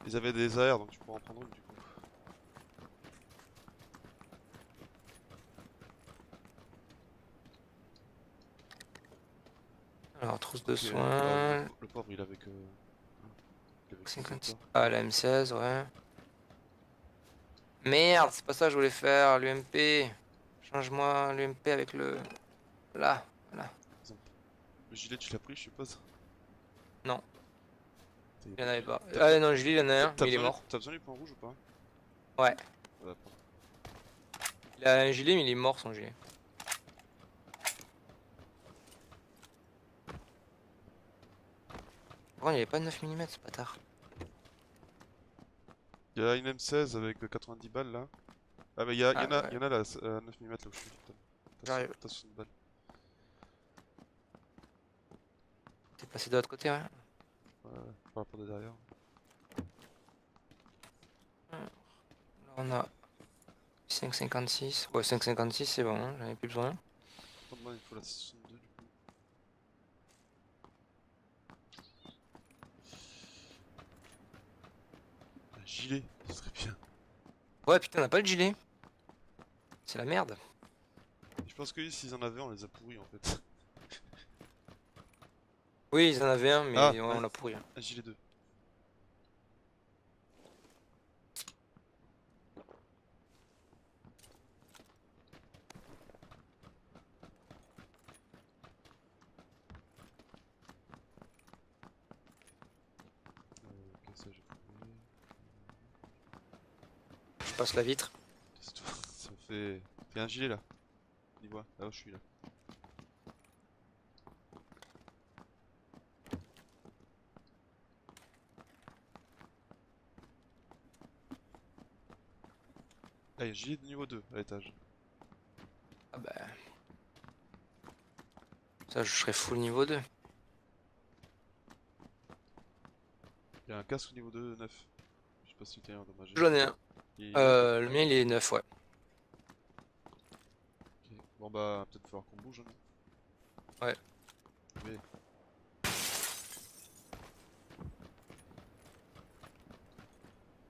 Ils avaient des AR donc tu pourras en prendre une du coup. Alors, trousse de Ok, soins. le pauvre il avait que. Il avait que 56. 50. Ah, la M16, ouais. Merde, c'est pas ça que je voulais faire, l'UMP. Change-moi l'UMP avec le. Là, là. Le gilet tu l'as pris je suppose? Non, T'as- il y en avait pas. t'as Ah besoin- non, Julie, il y en a un, mais il est mort. T'as besoin du point rouge ou pas? Ouais. Ouais, prends. Il a un gilet, mais il est mort son gilet. Pourquoi il n'y avait pas de 9 mm, ce bâtard? Il y a une M16 avec 90 balles là. Ah mais il y en a, ouais. il y en a là, 9 mm là où je suis. J'arrive. T'as 60 balles. T'es passé de l'autre côté, ouais. Ouais, par rapport de derrière. Là, on a 5,56. Ouais, 5,56, c'est bon, hein, j'en ai plus besoin. Moi il faut la 62 du coup. Un gilet, ce serait bien. Ouais, putain, on a pas de gilet. C'est la merde. Je pense que s'ils en avaient on les a pourris en fait. Oui, ils en avaient un, mais Ah, ouais, on l'a pourri. Hein. Un gilet 2. Ok, ça j'ai trouvé. Je passe la vitre. C'est tout. Ça me fait. Fais un gilet là. Dis-moi, là où je suis là. Allez, gilet de niveau 2 à l'étage. Ah bah. Ça, je serais full niveau 2. Il y a un casque niveau 2 neuf. Je sais pas si tu es endommagé. J'en ai un. Il est neuf, Le mien, il est 9, ouais. ok. Bon bah, peut-être falloir qu'on bouge, non? Ouais. Mais...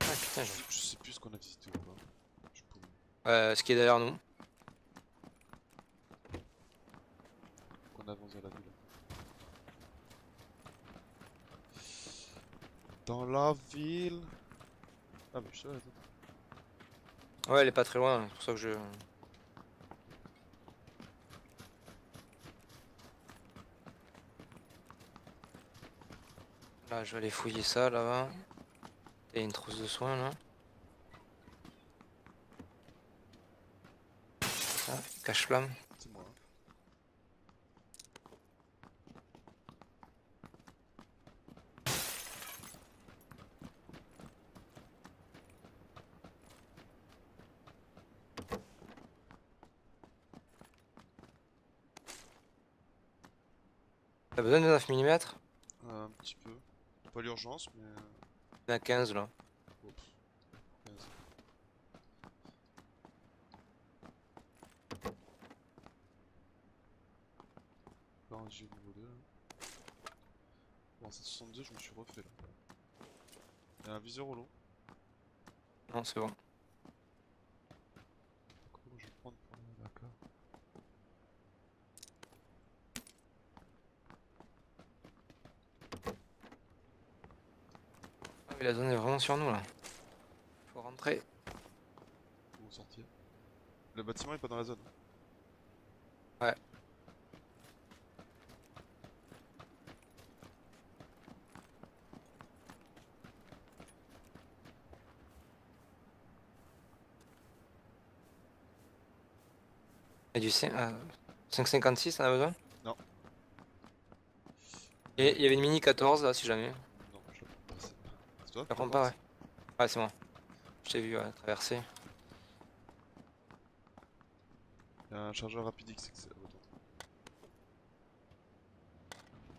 Ah putain, Je sais plus ce qu'on a visité ou pas. Je peux... ce qui est derrière nous. qu'on avance dans la ville. Dans la ville. Ah mais je suis là, attends. Ouais, elle est pas très loin, c'est pour ça que je. Là, je vais aller fouiller ça là-bas. Il y a une trousse de soins là. Ça, cache-flamme. C'est moi. Hein. T'as besoin de 9 mm? Un petit peu. Pas l'urgence, mais... Il y en a 15 là. Oh, pff, 15. Là, j'ai niveau 2. Bon, 762, je me suis refait là. Il y a un viseur au long. Non, c'est bon. Comment je vais prendre pour d'accord. Ah oui, la zone est vraiment sur nous là. Faut rentrer. Où sortir. Le bâtiment est pas dans la zone. Ouais. Il y a du 5,56, t'en as besoin? Non. Et il y avait une mini 14 là si jamais. Non, je la prends pas. C'est toi? Je la prends pas, ouais. Ouais, c'est moi. Je t'ai vu traverser. Il y a un chargeur rapide XXL. Oh, attends.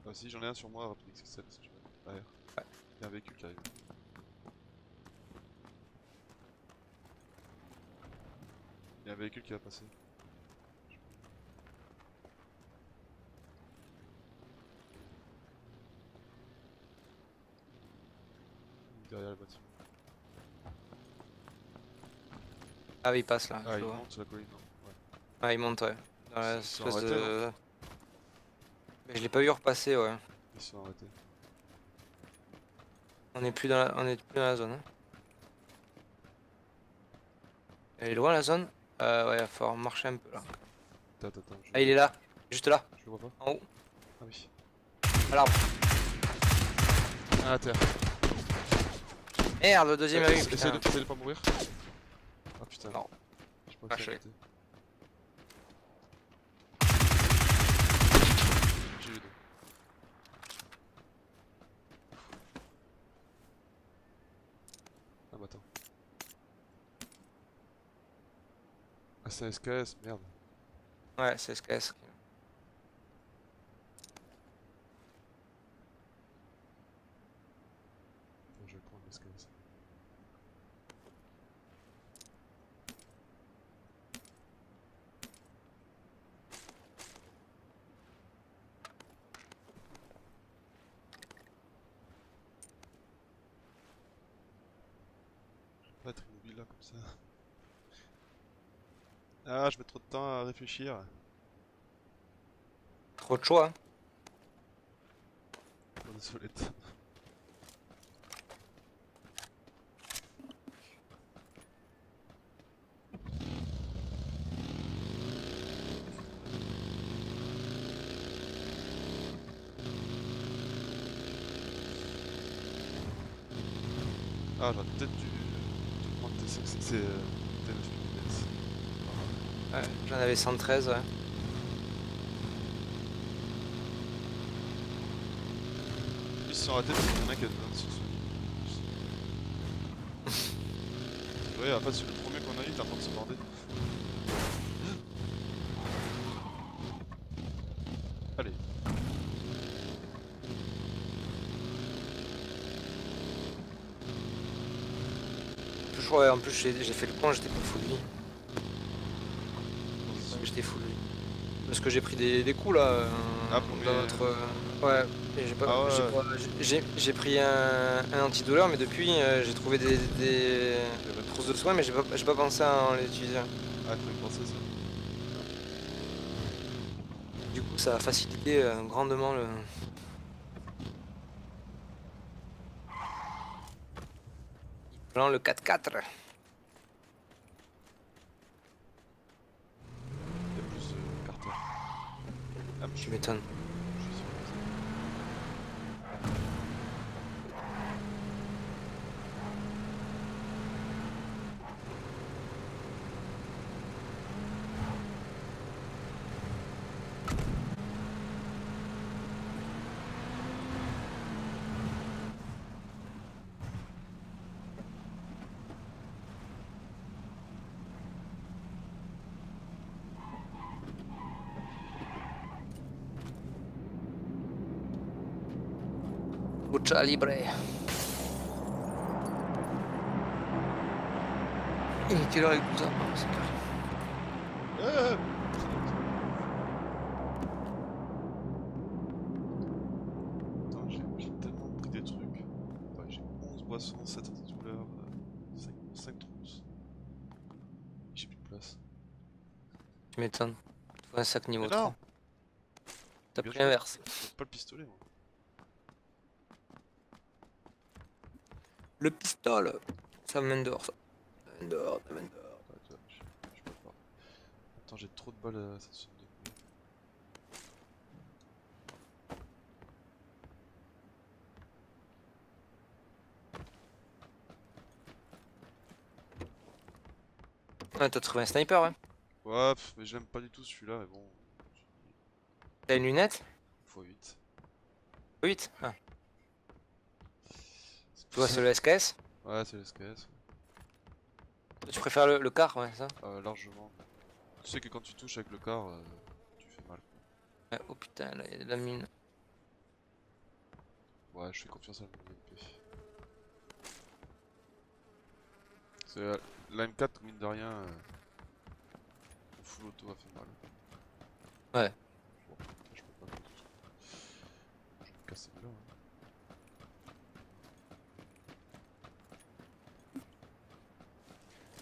Ah si, j'en ai un sur moi, rapide XXL si tu veux. AR. Ouais. Il y a un véhicule qui arrive. Il y a un véhicule qui va passer. Derrière le bâtiment. Ah oui, il passe là. Ah, je il le vois. monte sur la colline, non? Ouais. Ah, il monte, ouais. Dans la Ils sont espèce arrêtés, de. Mais je l'ai pas vu repasser, ouais. Ils sont arrêtés. On est plus dans la zone. Hein. Elle est loin la zone? Ouais, il va falloir marcher un peu là. Attends, Ah, il est là, juste là, Je le vois pas? en haut, Ah oui. à l'arbre. Ah, à terre. Merde, le deuxième a eu, Essaye putain. de pas mourir. Ah putain. Non. Je crois que c'est Lâché. à côté. J'ai eu deux. Ah bah attends. Ah c'est un SKS, merde. Ouais, c'est SKS. Bon, je vais prendre le SKS. Je vais pas être immobile là comme ça. Ah, je mets trop de temps à réfléchir. Trop de choix, hein. Oh, désolé. Ah, j'aurais peut-être dû prendre T5, c'est T9 mm. Ouais, j'en avais 113, ouais. Ils se sont ratés parce qu'il y en a qui a 26 sous. Ouais, en fait, c'est le premier qu'on a eu, t'es en train de se border. Allez. Ouais, en plus j'ai fait le point, j'étais pas full vie. Ouais, j'étais full vie. Parce que j'ai pris des coups là Ah, premier. dans notre. Ouais, et j'ai pas. Ah J'ai ouais, pas. J'ai pris un antidouleur, mais depuis j'ai trouvé des trousses de soins, mais j'ai pas pensé à en les utiliser. ah, faut y penser ça. Du coup, ça a facilité grandement le. Genre le 4x4. Il y a plus de Carter. Ah, mais Tu m'étonnes. je suis sûr que ça. Lucha libre. Il est quelle heure avec tout ça? Ah, c'est carré. Euh, Putain, j'ai tellement pris des trucs. Ouais, j'ai 11 boissons, 7 antidouleurs, 5 trousses. J'ai plus de place. Tu m'étonnes. Faut un sac Mais niveau non! 3. T'as Bien pris joué. l'inverse. J'aime pas le pistolet, moi. Le pistolet. Ça mène dehors, ça. Ça mène dehors, ça mène dehors. Ouais, tu vois, je peux pas. Attends, j'ai trop de balles à cette zone de blé. Ouais, t'as trouvé un sniper, ouais. Ouais, mais j'aime pas du tout celui-là, mais bon. T'as une lunette? x8. 8. Ah. C'est Tu pour vois, ça c'est le SKS. Ouais, c'est le SKS. Tu préfères le car, ouais, ça? Largement. Tu sais que quand tu touches avec le car, tu fais mal. Ouais, oh putain, là, il y a de la mine. Ouais, je fais confiance à l'UMP. C'est la M4, mine de rien, au full auto a fait mal. Ouais. Bon, je peux pas faire tout ça. Je vais me casser de là. Hein.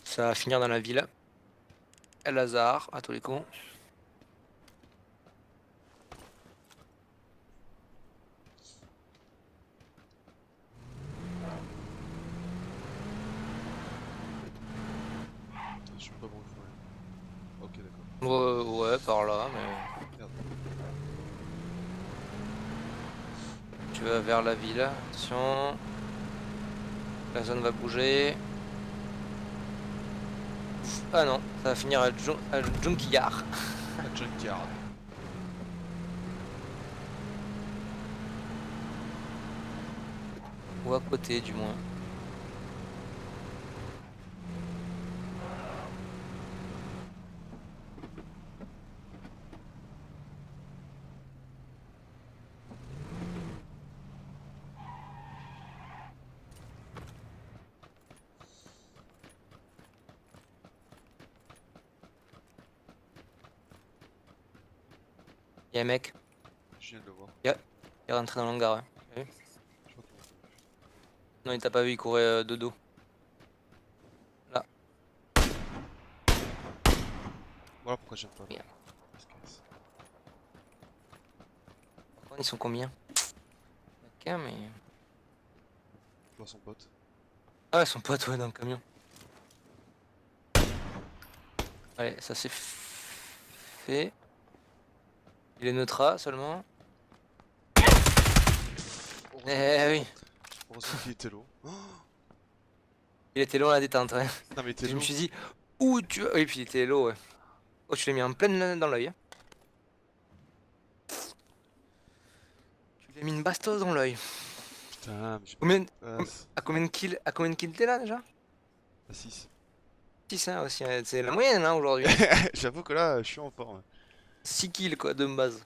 Ça va finir dans la ville. El hasard, à tous les coups. Je sais pas bon, il faut aller. Ok, d'accord. Ouais, par là, mais Merde. tu vas vers la ville. Attention. La zone va bouger. Ah non, ça va finir à Junkyard. La junkyard. Ou à côté, du moins. Il y a un mec. Je viens de le voir. Il est rentré dans l'hangar. Ouais. T'as vu? Je crois qu'on l'a pas vu. Non, il t'a pas vu, il courait de dos. Là. Voilà pourquoi j'aime pas le Merde. SKS. Par contre, ils sont combien? Ok, mais. Je vois son pote. Ah ouais, son pote, ouais, dans le camion. Allez, ça c'est fait. Il est neutra seulement. Eh oui, Heureusement qu'il était low. Oh il était long à la détente. Ouais. non mais il était Je me low. suis dit, où tu vas. Oui, puis il était low, ouais. Oh, tu l'as mis en pleine dans l'œil. Hein. Tu lui as mis une bastos dans l'œil. Putain, mais j'ai Combien... pas de place. À combien de kills t'es là déjà? À 6. 6 hein, aussi, hein, c'est la moyenne hein, aujourd'hui. J'avoue que là, je suis en forme. 6 kills quoi, de base.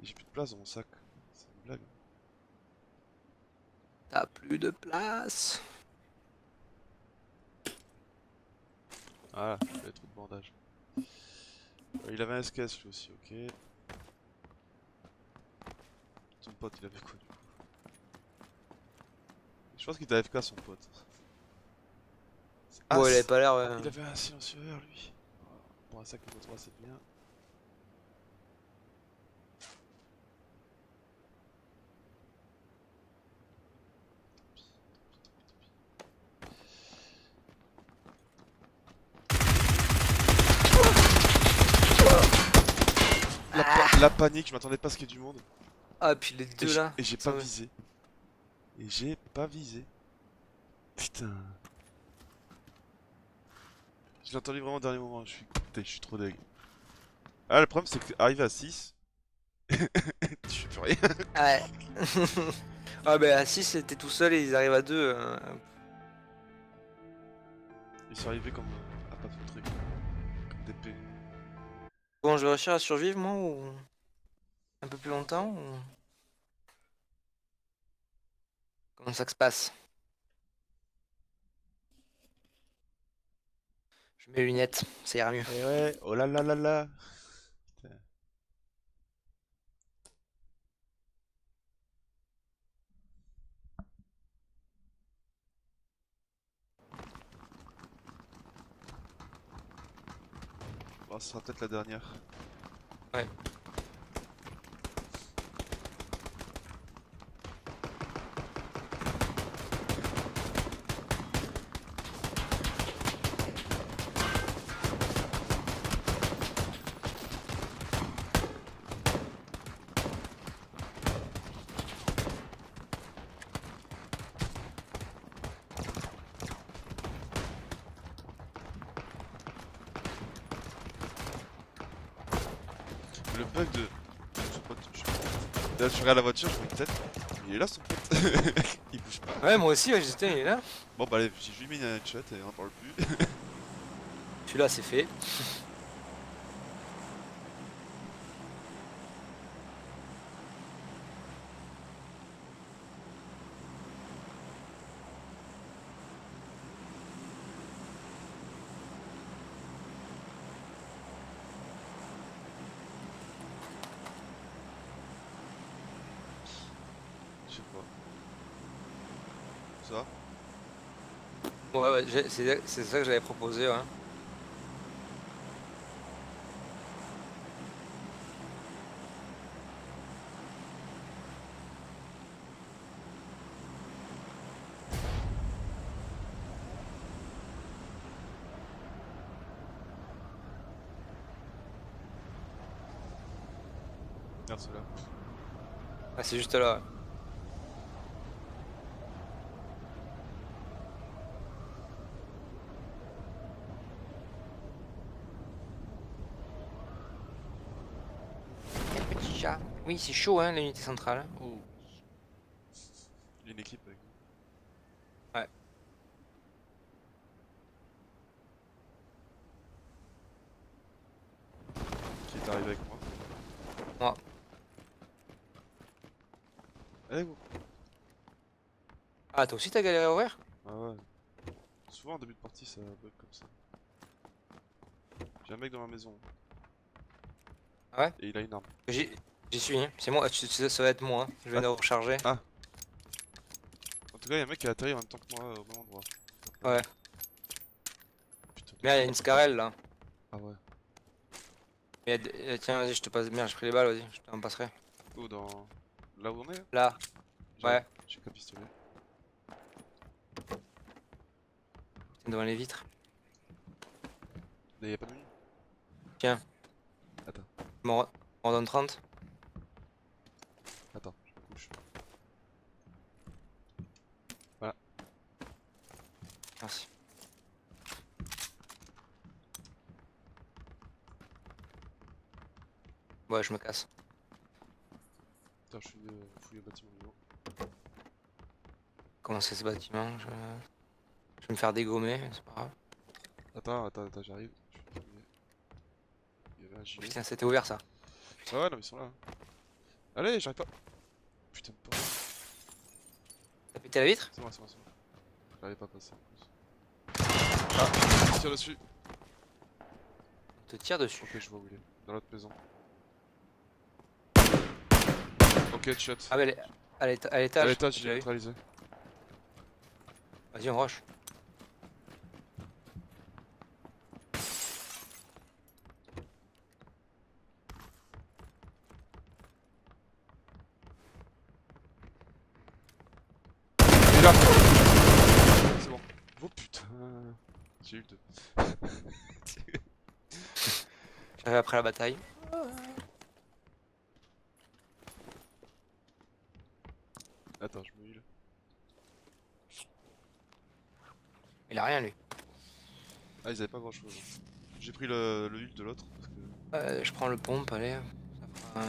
J'ai plus de place dans mon sac. C'est une blague. T'as plus de place. Voilà, j'avais trop de bandages. Il avait un SKS lui aussi, ok. Son pote, il avait quoi du coup? Je pense qu'il était AFK son pote. Ah, Bon, il avait c'est- pas l'air. il avait un silencieux lui. Pour un sac niveau 3, c'est bien. La panique, je m'attendais pas à ce qu'il y ait du monde. Ah, puis les deux là. Et j'ai pas visé. Et j'ai pas visé. Putain. Je l'ai entendu vraiment au dernier moment, je suis trop deg. Ah, le problème c'est que arrivé à 6, je fais plus rien. Ouais. Ah, bah à 6, t'es tout seul et ils arrivent à 2. Ils sont arrivés comme à pas de truc. Comme des P. Bon, je vais réussir à survivre moi ou. Un peu plus longtemps ou. Comment ça que se passe? Je mets les lunettes, ça ira mieux. Et ouais, oh là là là là. Putain. Bon, ce sera peut-être la dernière. Ouais. Le bug de. Je sais pas, là, je regarde la voiture, je me dis peut-être. Il est là son pote. Il bouge pas. Ouais, moi aussi, ouais, j'étais, il est là. Bon, bah allez, j'ai mis une headshot et on en parle plus. Celui-là, c'est fait. Je sais pas. Ça? Ouais, ouais, c'est ça que j'avais proposé, ouais. Regarde cela. Ah, c'est juste là. Ouais. Quel petit chat. Oui, c'est chaud, hein, l'unité centrale. Hein. Ouh. Il y a une équipe avec nous. Ouais. Qui est arrivé avec moi. Moi. Allez, go. Ah, toi aussi, t'as galéré à ouvrir? Ah ouais. Souvent en début de partie ça bug comme ça. J'ai un mec dans ma maison. Ah ouais? Et il a une arme. J'y suis, hein. C'est moi, ça va être moi. Hein. Je viens de recharger. Ah. En tout cas, il y a un mec qui a atterri en même temps que moi au même endroit. Ouais. Putain. Merde, il y a une Scarelle là. Ah ouais. Tiens, vas-y, je te passe. Merde, j'ai pris les balles, vas-y, je t'en passerai. Oh, dans. Là où on est? Là. Ouais. J'ai qu'un pistolet. Devant les vitres. Là, y'a pas de menu? Tiens. Attends, M'en donne 30. attends, je me couche. Merci. Ouais, je me casse. Attends, je suis fouillé au bâtiment niveau. Comment c'est ce bâtiment? Je vais me faire dégommer, mais c'est pas grave. Attends, j'arrive. Je vais trouver. Il y avait un gilet. Putain, c'était ouvert ça. Ouais, non, mais ils sont là. Allez, j'arrive pas. Putain de porte. T'as pété la vitre? C'est moi. J'arrive pas à passer en plus. Ah, tire dessus. On te tire dessus. Ok, je vois où il est. Dans l'autre maison. Ok, headshot. Ah, mais elle est à À l'étage. l'étage, Tu il l'as est vu? neutralisé. Vas-y, on rush. Il est là. C'est bon. Oh putain. J'ai eu le 2. J'arrive après la bataille. Attends, je me heal. Il a rien lui. Ah, ils avaient pas grand chose. J'ai pris le heal de l'autre parce que. Je prends le pompe, allez. Ça fera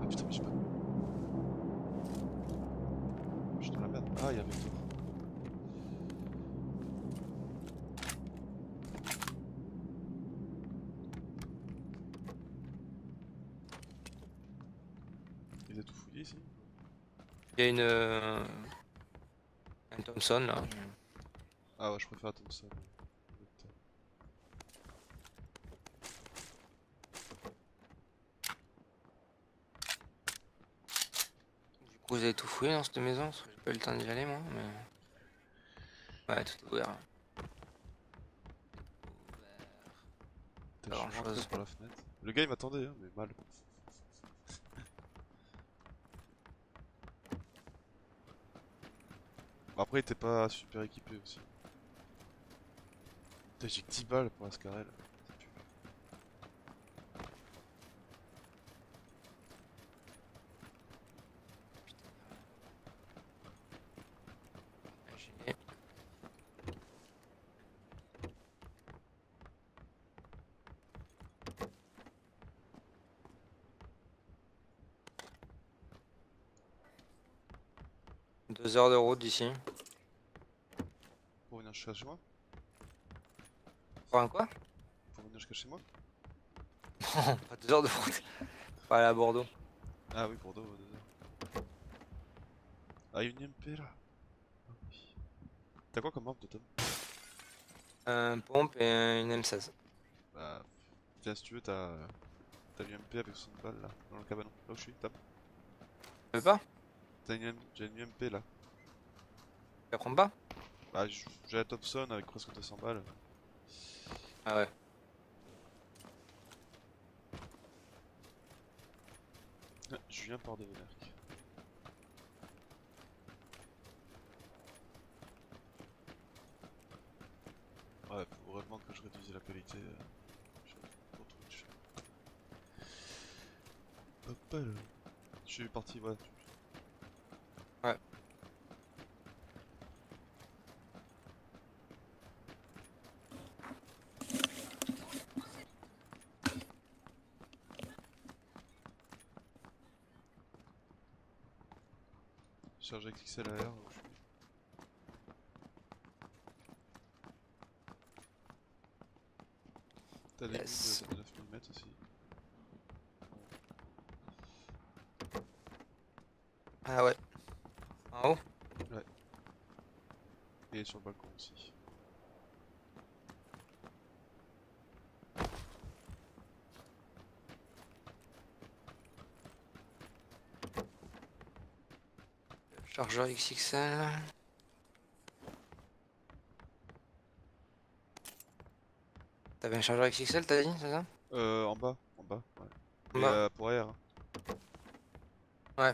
Ah putain, mais j'ai pas. Je suis dans la merde. Ah, il y avait Thor. Ils ont tout fouillé ici. Il y a un Thompson là. Ah ouais, je préfère attendre ça. Du coup, vous avez tout fouillé dans cette maison? Parce que j'ai pas eu le temps d'y aller moi. Mais... Ouais, tout est ouvert. Putain, Pas je suis grand-chose. rentré par la fenêtre. Le gars il m'attendait, hein, mais mal. Après, il était pas super équipé aussi. Putain, j'ai que 10 balles pour la Scarel. Ça pue. J'ai- 2 heures de route d'ici. Pour venir jusqu'à chez moi? Pour un quoi? Pour venir jusqu'à chez moi? Pas 2 heures de route. Faut aller à Bordeaux. Ah oui, Bordeaux, 2 heures. Ah, une MP là. Ah oui. T'as quoi comme arme de Tom? Un pompe et une M16. Bah, tiens, si tu veux, t'as une MP avec 60 balles là, dans le cabanon. Là où je suis, tape. Tu veux pas? J'ai une MP là. Tu la prends pas? Bah, j'ai la Thompson avec presque 200 balles. Ah ouais. Ah, Julien part de Vénarque. Ouais, faut vraiment que je réduise la qualité. Pour Twitch. Hop là. Je suis parti, ouais. Ouais. Charge avec XLR. T'as des Yes. goûts de 9 mm aussi. Ah ouais. En haut? Ouais. Et sur le balcon aussi. Chargeur XXL. T'avais un chargeur XXL, t'as dit, c'est ça? En bas, ouais. En Mais bas. pour air. Hein. Ouais.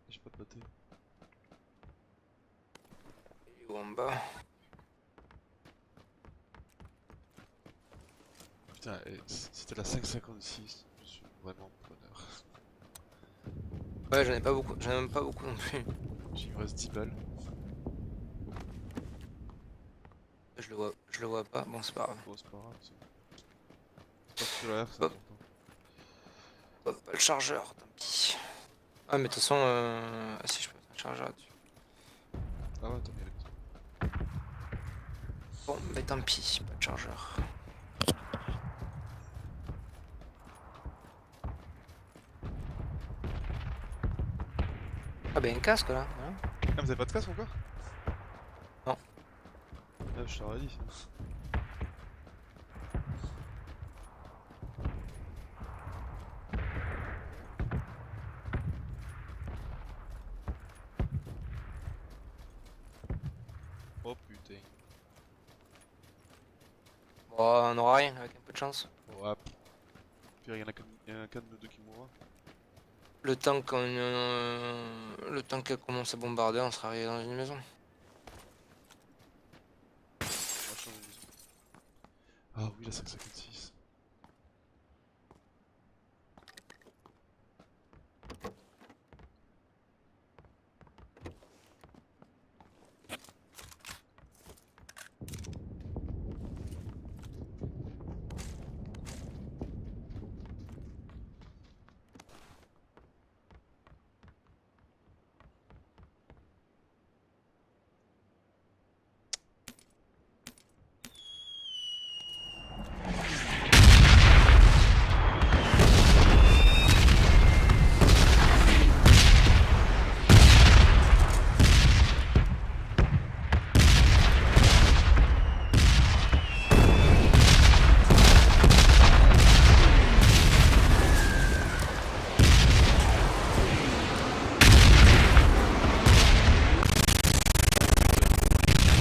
J'ai pas de beauté. Il est où en bas? Putain, c'était la 5,56. Je suis vraiment preneur. Ouais, j'en ai pas beaucoup. J'en ai même pas beaucoup non plus. Il me reste 10 balles. Je le vois pas. Bon, c'est pas grave. Bon, c'est pas grave. C'est pas que sur l'air, c'est Hop. important. Hop, pas le chargeur, tant pis. Ah mais de toute façon, ah si je peux mettre un chargeur là-dessus. Ah ouais, t'as mis avec. Bon, mais tant pis, pas de chargeur. Ah ben un casque là, hein. Ah, mais vous avez pas de casque encore? Non. Ah, je t'aurais dit. Oh putain. Bon, on aura rien avec un peu de chance. Ouais. Puis il y en a qu'un de nous deux qui mourra. Le temps qu'elle commence à bombarder, on sera arrivé dans une maison. On va changer de maison. Ah oui, la 556.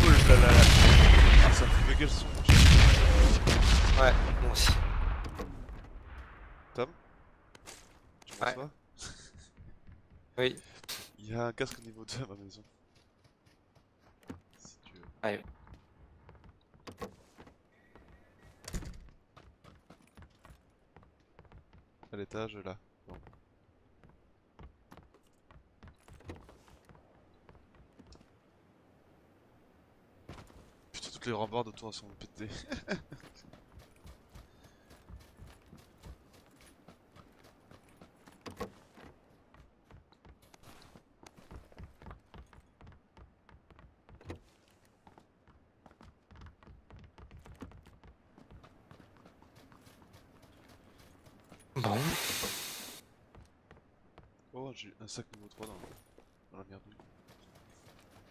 Ouh là là là. Ah, ça me fait bugger le son. Ouais, moi aussi. Tom? Tu Ouais. m'entends? Oui. Il y a un casque au niveau 2 à ma maison. Si tu veux. Allez. À l'étage là. Bon. Putain, toutes les rambardes autour sont pétées. Bon. Oh, j'ai un sac niveau 3 dans la merde.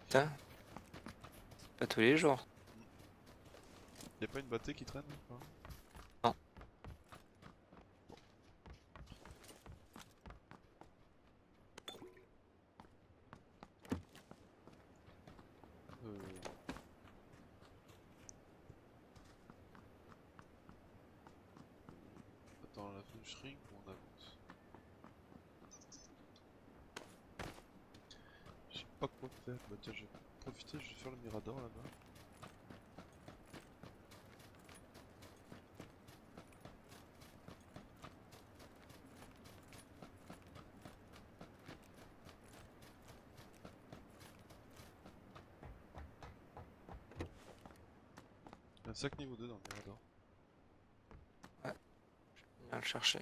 Putain. Pas tous les jours. Y'a pas une bâtée qui traîne? Hein? Non. Attends, la zone shrink ou on avance? Je sais pas quoi faire. Bah tiens, je vais profiter, je vais faire le mirador là-bas. Un sac niveau 2 dans le mirador. Je viens le chercher.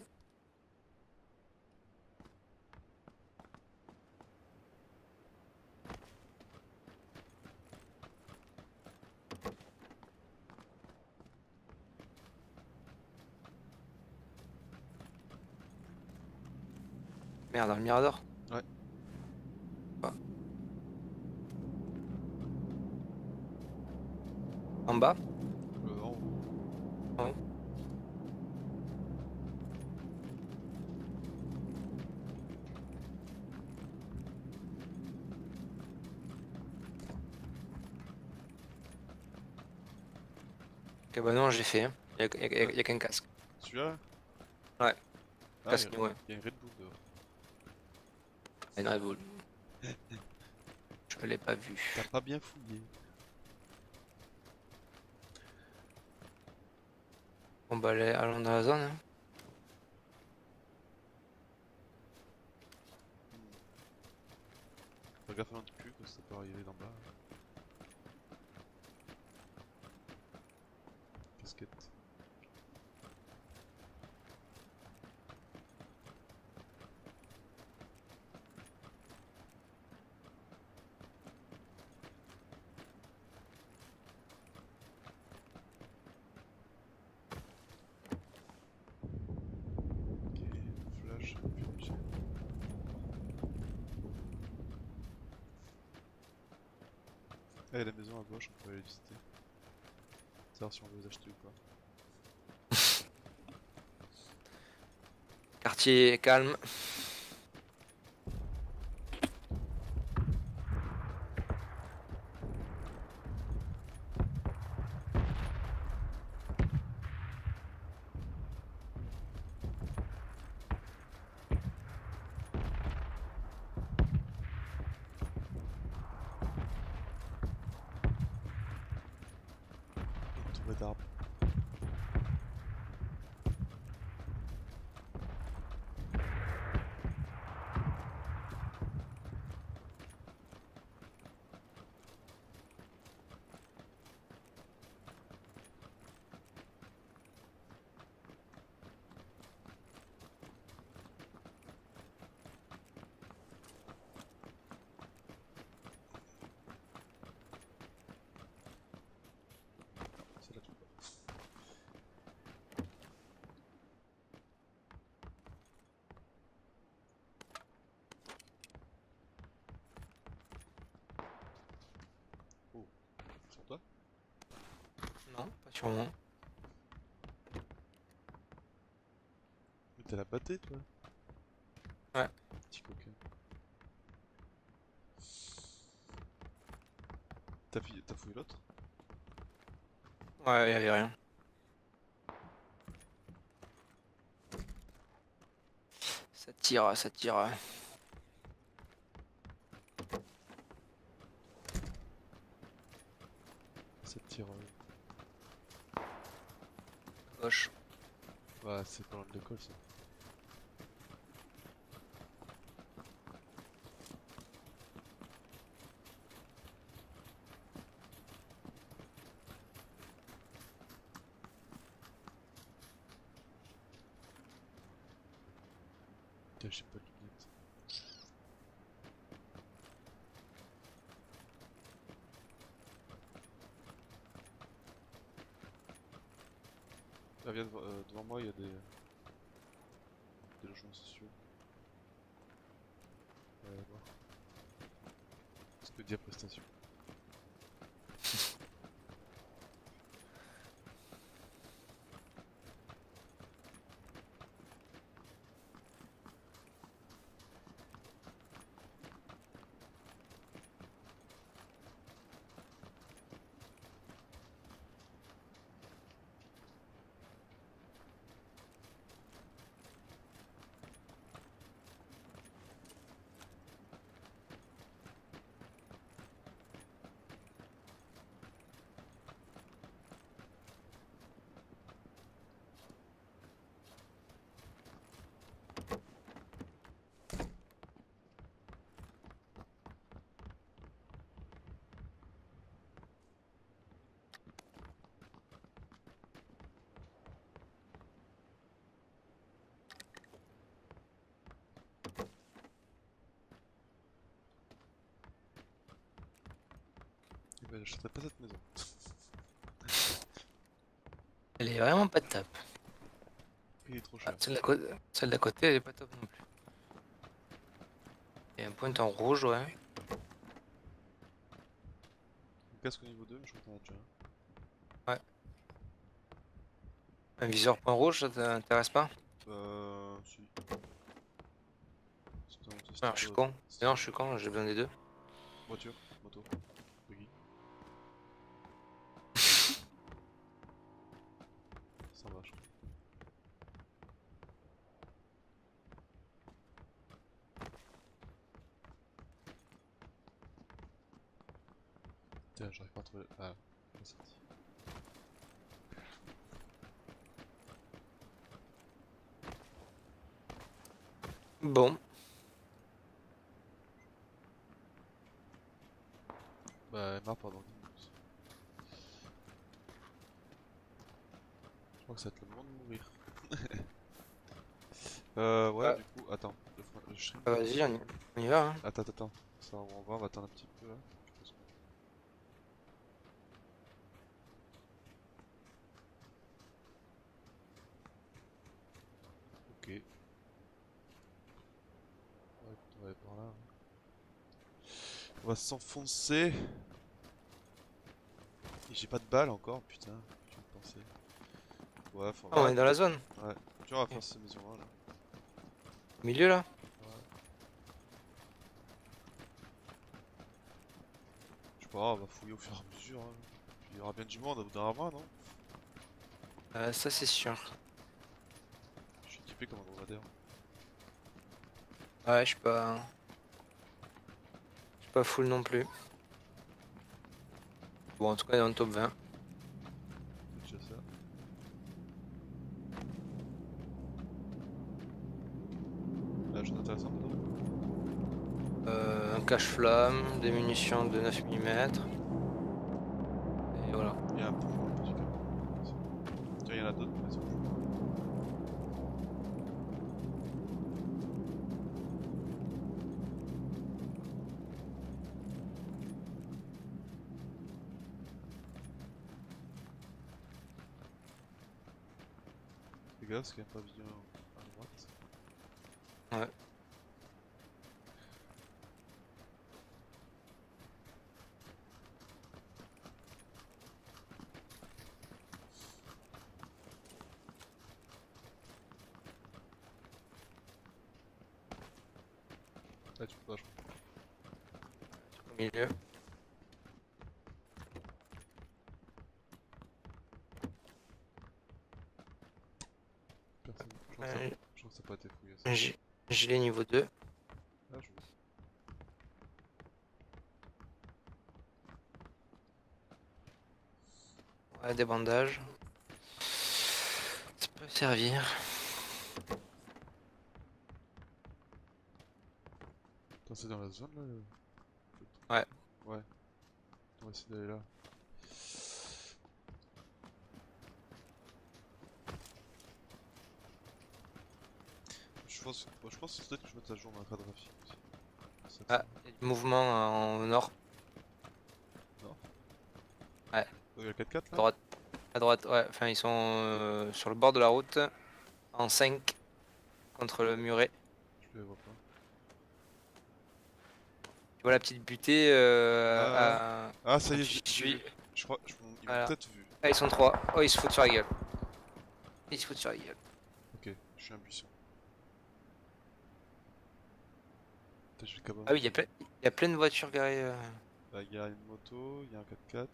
Merde, dans le mirador. Ouais. Ah. En bas? En haut. Oui. Ok, bah non, j'ai fait. Hein. Y a qu'un casque. Celui-là? Ouais. Ah, Casque, il ouais. y a une Red Bull dehors. Une Red Bull. Je l'ai pas vu. T'as pas bien fouillé. Bon bah allons dans la zone. Hein. Fais gaffe à notre cul que ça peut arriver d'en bas. Casquette. Ah, et la maison à gauche, on peut aller visiter. Savoir si on veut les acheter ou pas. Quartier calme. Entouré d'arbres. C'est là tout bas. Oh, sur toi? Non, pas sur moi. Mais t'as la batté toi? Ouais. Petit coquin. T'as fouillé l'autre? Ouais, y'avait rien. Ça tire, ça tire. Ça tire. Gauche. Ouais, c'est pas loin de l'école ça. Putain, j'ai pas de lunettes. Ah, viens devant moi, il y a des logements sociaux. On va aller voir. Expédia prestation. Eh ben, j'achèterai pas cette maison. Elle est vraiment pas top. Il est trop Ah, cher. celle d'à côté, elle est pas top non plus. Il y a un point en rouge, ouais. Un casque au niveau 2, mais je crois que t'en as déjà Ouais. Un viseur point rouge, ça t'intéresse pas? Si. C'est Alors, je suis con. Non, je suis con, j'ai besoin des deux. Voiture, moto, buggy. Ça va, je crois. Tiens, j'arrive pas à trouver. Ah, la sortie. Bon. Bah, map, pardon. Je crois que ça va être le moment de mourir. Ouais, Ah, du coup, attends. Le stream. vas-y, on y va, hein. Attends. Ça, on va attendre un petit peu là. Je pense Ok. Ouais, écoute, on va aller par là. On va s'enfoncer. Et j'ai pas de balles encore, putain. Je viens de penser. Ouais, faut... Ah, on est dans la zone. Ouais. Tu vois, on va faire cette maison là. Au milieu là. Ouais. Je sais pas, on va fouiller au fur et à mesure. Hein. Puis il y aura bien du monde au bout d'un moment, non? Ça c'est sûr. Je suis équipé comme un dromadaire. Ouais, je suis pas. Je suis pas full non plus. Bon, en tout cas, il est dans le top 20. C'est déjà ça. La chose intéressante dedans. Un cache-flamme, des munitions de 9 mm. Et voilà. Il y a un pont en tout cas. Tiens, il y en a d'autres, mais ils sont plus. Fais gaffe, parce qu'il y a un pavillon à droite. Ouais. Là, tu peux pas, je crois. Au milieu. Personne. Ouais, Je crois que ça n'a pas été fouillé ça. gilet niveau 2. Ah, je vois. Ouais, des bandages. Ça peut servir. Attends, c'est dans la zone là le truc. Ouais. Ouais. On va essayer d'aller là. Je pense peut-être que je mette à jour ma carte graphique aussi. Ça, Ah, il y a du mouvement au nord. Non. Ouais. Il y a le 4x4 À là? droite. À droite, ouais. Enfin, ils sont sur le bord de la route. En 5 contre le muret. Je les vois pas. Tu vois la petite butée Ah, ça quand y est, tu j'ai vu. suis. Je crois, ils m'ont Voilà. peut-être vu. Ah, ils sont 3. Oh, ils se foutent sur la gueule. Ils se foutent sur la gueule. Ok, je suis un buisson. Putain, je vais le cabane. Ah oui, il y a plein de voitures garées. Bah, il y a une moto, il y a un 4x4.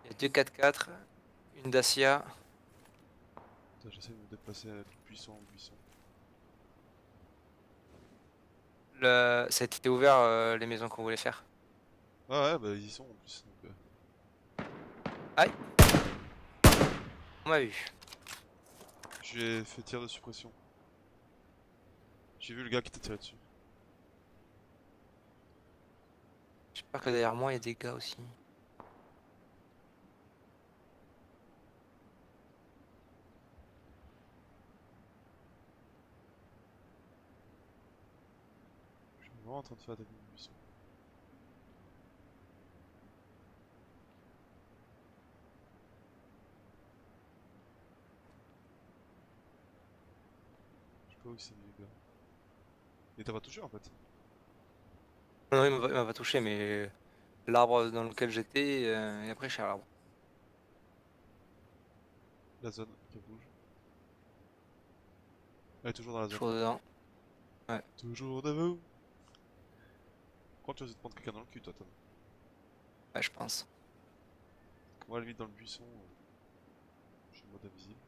Il y a deux 4x4, une Dacia. Putain, j'essaie de me déplacer de buisson en buisson. Ça a été ouvert les maisons qu'on voulait faire. Ah ouais, bah ils y sont en plus. Donc, Aïe! On m'a vu. j'ai fait tir de suppression. J'ai vu le gars qui t'a tiré dessus. J'espère que derrière moi il y a des gars aussi. Je suis vraiment en train de faire attaquer mon buisson. Je sais pas où il s'est mis le gars. Et t'as pas touché en fait. Non, non, il m'a pas touché, mais l'arbre dans lequel j'étais, et après je suis à l'arbre. La zone qui bouge. Elle est toujours dans la zone. Toujours dedans. Toujours devant. Quand tu vas te prendre quelqu'un dans le cul, toi, Tom. Ouais, je pense. Moi, à la limite, dans le buisson, je suis en mode invisible.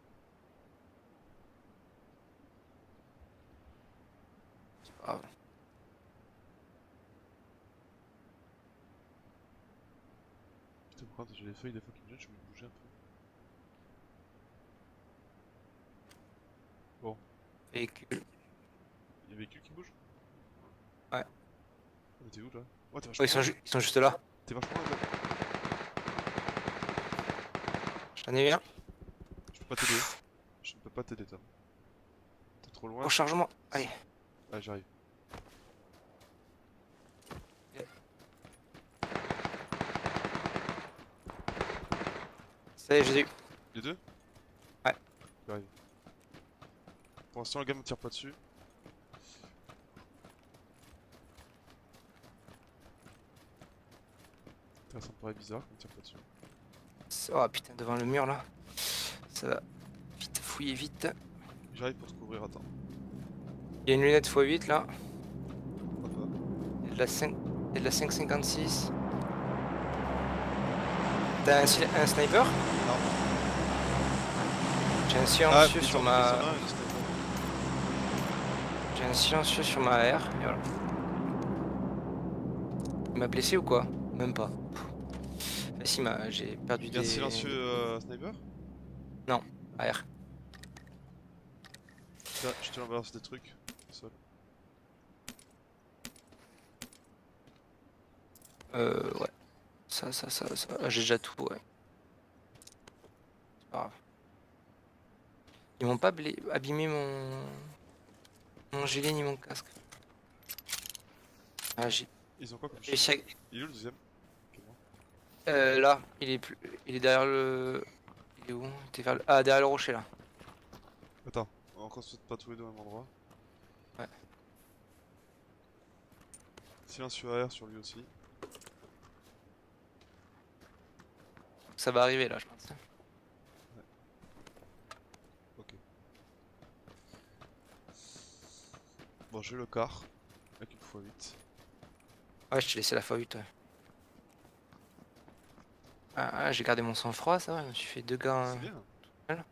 C'est pas grave. Putain, par contre, j'ai les feuilles des fois qui me gênent, je vais me bouger un peu. Bon, Véhicule. il y a un véhicule qui bouge? Ouais. Mais t'es où là? Oh, t'es Oh, vachement loin. ils sont juste là. T'es vachement loin, là. J'en ai eu un. Je peux pas t'aider. Je ne peux pas t'aider, Tom. T'es trop loin. Rechargement. Allez. Ah, j'arrive. Ça y est, j'ai eu. Les deux? Ouais. J'arrive. Pour l'instant, le gars me tire pas dessus. Là, ça me paraît bizarre qu'on tire pas dessus. Oh putain, devant le mur là. Ça va. Vite, fouiller vite. J'arrive pour te couvrir, attends. Il y a une lunette x8 là. Pourquoi pas. Il y a de la 5... il y a de la 5,56. T'as un sniper? Non. J'ai un Ah, silencieux mais sur j'en ai ma... un, le sniper. J'ai un silencieux sur ma R. Et voilà. Il m'a blessé ou quoi? Même pas. Enfin, si, j'ai perdu Il y a un des... silencieux sniper? Non, AR. Tiens, je te balance des trucs. Au sol. Ouais. Ça. Ah, j'ai déjà tout, ouais. C'est pas grave. Ils m'ont pas abîmé mon gilet ni mon casque. Ah, j'ai Ils ont quoi comme réussi à... shield? Il est où le deuxième? Ok, bon. Là, il est derrière le... Il est où? Il était vers le... Ah, derrière le rocher là. Attends, on construit pas tous les deux au même endroit. Ouais. Silencieux AR sur lui aussi. Ça va arriver là, je pense. Ok. Bon, j'ai le car. Avec une x8. Ouais, je t'ai laissé la x8, ouais. Ah, j'ai gardé mon sang-froid, ça va, je me suis fait 2 gars. C'est bien. Voilà.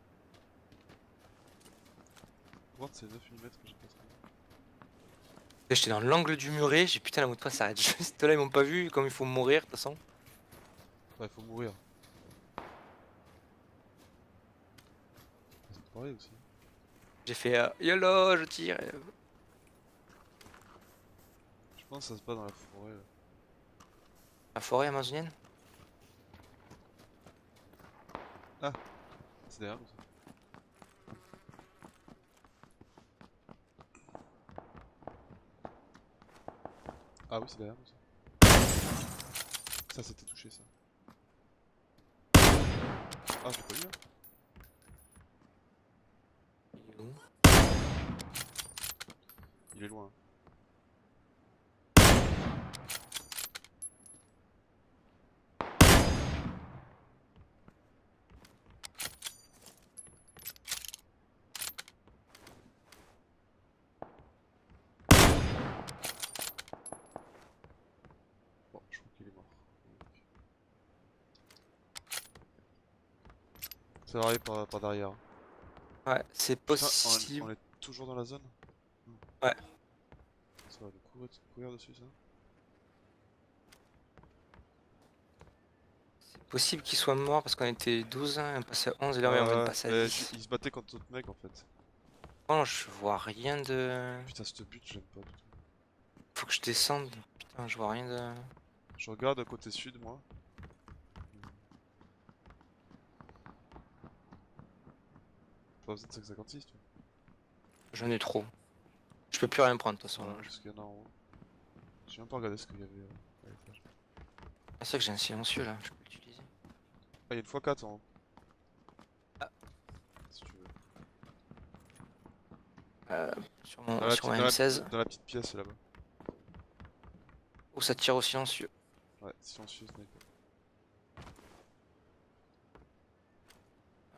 Voir, c'est 9 mm que j'ai pas trouvé. J'étais dans l'angle du muret, j'ai putain la mot de passe s'arrête juste là, ils m'ont pas vu, comme il faut mourir de toute façon. Ouais, faut mourir. C'est pareil aussi. J'ai fait YOLO, je tire. Je pense que ça se passe dans la forêt. Là. La forêt amazonienne? C'est derrière nous ça. Ah oui, c'est derrière nous ça. Ça c'était touché ça. Ah, j'ai pas vu là. Il est où? Il est loin. Bon, je crois qu'il est mort. Ça va arriver par derrière. Ouais, c'est Putain, possible. on est toujours dans la zone? Ouais. Ça va nous courir dessus ça? C'est possible qu'il soit mort parce qu'on était 12, hein, on passait à 11 et là on vient de passer à mais 10. il se battait contre d'autres mecs en fait. Oh, je vois rien de... Putain, ce but, j'aime pas du tout. Faut que je descende. Putain, je vois rien de... Je regarde côté sud, moi. Pas besoin de 5,56 tu vois. J'en ai trop. Je peux plus rien prendre de toute façon. Ouais, parce qu'il y en a en haut. J'ai même pas regardé ce qu'il y avait à l'étage. Ah, c'est vrai que j'ai un silencieux là, je peux l'utiliser. Ah, il y a une x4 en haut. Ah. Si tu veux. Sur Dans mon, la, sur ma dans la- M16. dans la petite pièce là-bas. Où ça tire au silencieux. Ouais, silencieux sniper.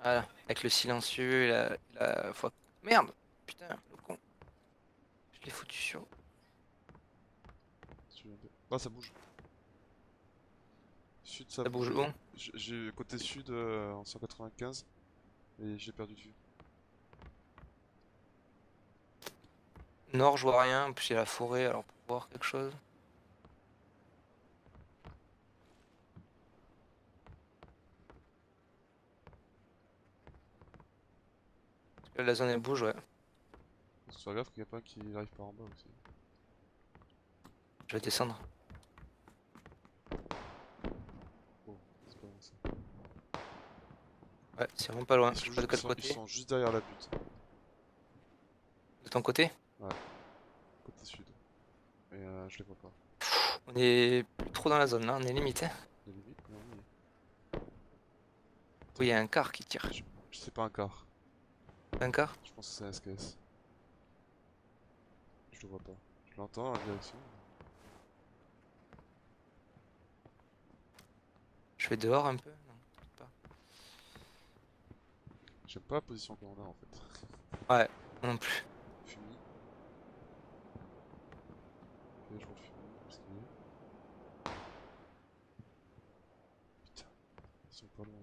Voilà, avec le silencieux et la fois. Merde! Putain, le con. Je l'ai foutu sur. Si tu veux. Ah, ça bouge. Sud, ça Ça bouge bouge. où? J'ai côté sud en 195. Et j'ai perdu de vue. Nord, je vois rien. En plus, il y a la forêt alors pour voir quelque chose. Parce que là, la zone elle bouge, ouais. Faut faire gaffe qu'il n'y a pas un qui arrive par en bas aussi. Je vais descendre. Oh, c'est pas bon ça. Ouais, c'est vraiment pas loin. Ils Je sont, sais pas de quel ils côté. sont juste derrière la butte. De ton côté? Côté sud. Et je les vois pas. On est plus trop dans la zone là, on est limite. Hein. Il y a limite, mais on y est. Oui, il y a un car qui tire. C'est pas un car. Un car? Je pense que c'est un SKS. Je le vois pas. Je l'entends en direction. Je vais dehors un peu. Non, peut-être pas. J'aime pas la position qu'on a en fait. Ouais, non plus. Fumi. Ok, je vois le fumi. Où est-ce qu'il est? Putain, ils sont pas loin.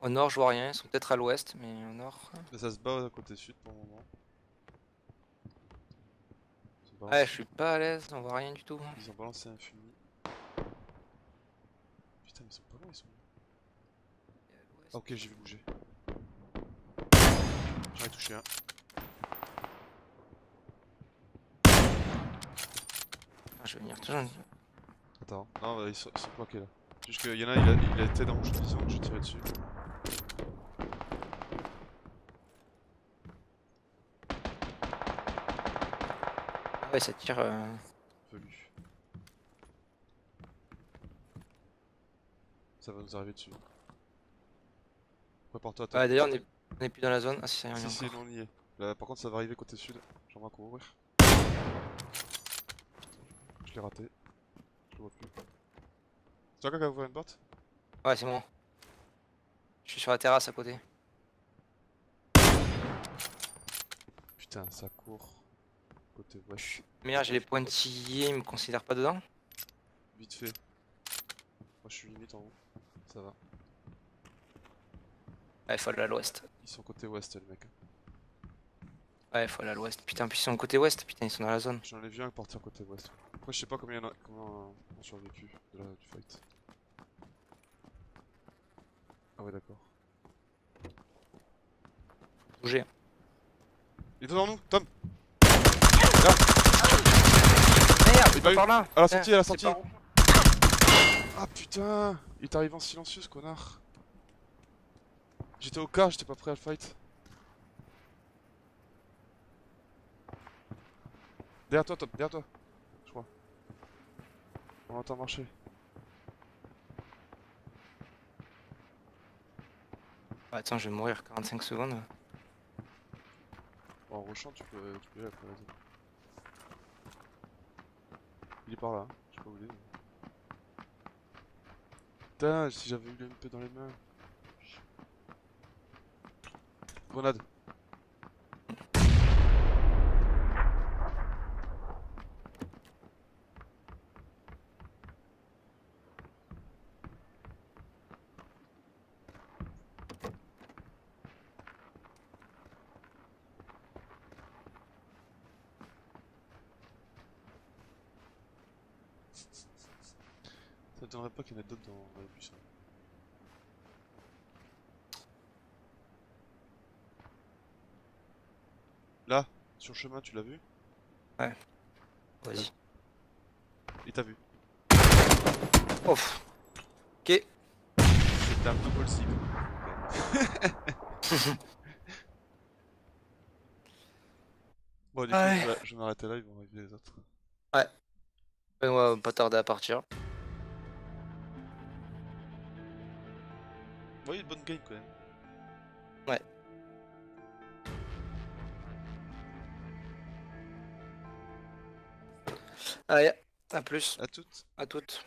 Au nord, je vois rien. Ils sont peut-être à l'ouest, mais au nord. Mais ça se bat à côté sud pour le moment. Ils ont Ouais, balancé, je suis pas à l'aise. On voit rien du tout. ils ont balancé un fumi. Putain, mais ils sont pas loin, ils sont où? Et à l'ouest. Ah, ok, j'ai vu bouger. J'en ai touché un. Ah, je vais venir toujours. Attends, non, ils sont bloqués là. Juste qu'il y en a, il a été dans mon champ de vision, je tirais dessus. Ah ouais, ça tire. Velu. Ça va nous arriver dessus. Prépare-toi, Tom. Ouais, d'ailleurs, on est plus dans la zone. Ah, si, ça y est, on y est Si, si, encore. non, on y est. Là, par contre, ça va arriver côté sud. J'aimerais courir. Je l'ai raté. Je le vois plus. C'est toi qui a ouvert une porte? Ouais, c'est moi. Je suis sur la terrasse à côté. Putain, ça court. Côté ouest. Merde, j'ai les pointillés. Ils me considèrent pas dedans. Vite fait. Moi, je suis limite en haut. Ça va. Ouais, faut aller à l'ouest. Ils sont côté ouest, les mecs. Ouais, faut aller à l'ouest. Putain, puis ils sont côté ouest. Putain, ils sont dans la zone. J'en ai vu un partir côté ouest. Après, je sais pas combien ont survécu du fight. Ah ouais, d'accord. Bouger. Il est devant nous, Tom! Merde, Il pas m'a par là. À la sortie, à la C'est sortie! par où? Ah putain! Il est arrivé en silencieux, ce connard! J'étais au car, j'étais pas prêt à le fight. Derrière toi, Tom, derrière toi. Je crois. On l'entend marcher. Ah, attends, je vais mourir 45 secondes. Bon, en rushant, tu peux y aller après, vas-y. Il est par là, hein. Je sais pas où il est. Putain, si j'avais eu l'MP dans les mains. Grenade. Ça m'étonnerait pas qu'il y en ait d'autres dans les buissons. Là, sur le chemin, tu l'as vu? Vas-y. Il t'a vu. Ouf. Ok. C'était un double cible. Bon, du coup, Ouais. je vais m'arrêter là, ils vont arriver les autres. Ouais. On va pas tarder à partir. Ouais, une bonne game quand même. Ouais. Allez, à plus. À toutes. À toutes.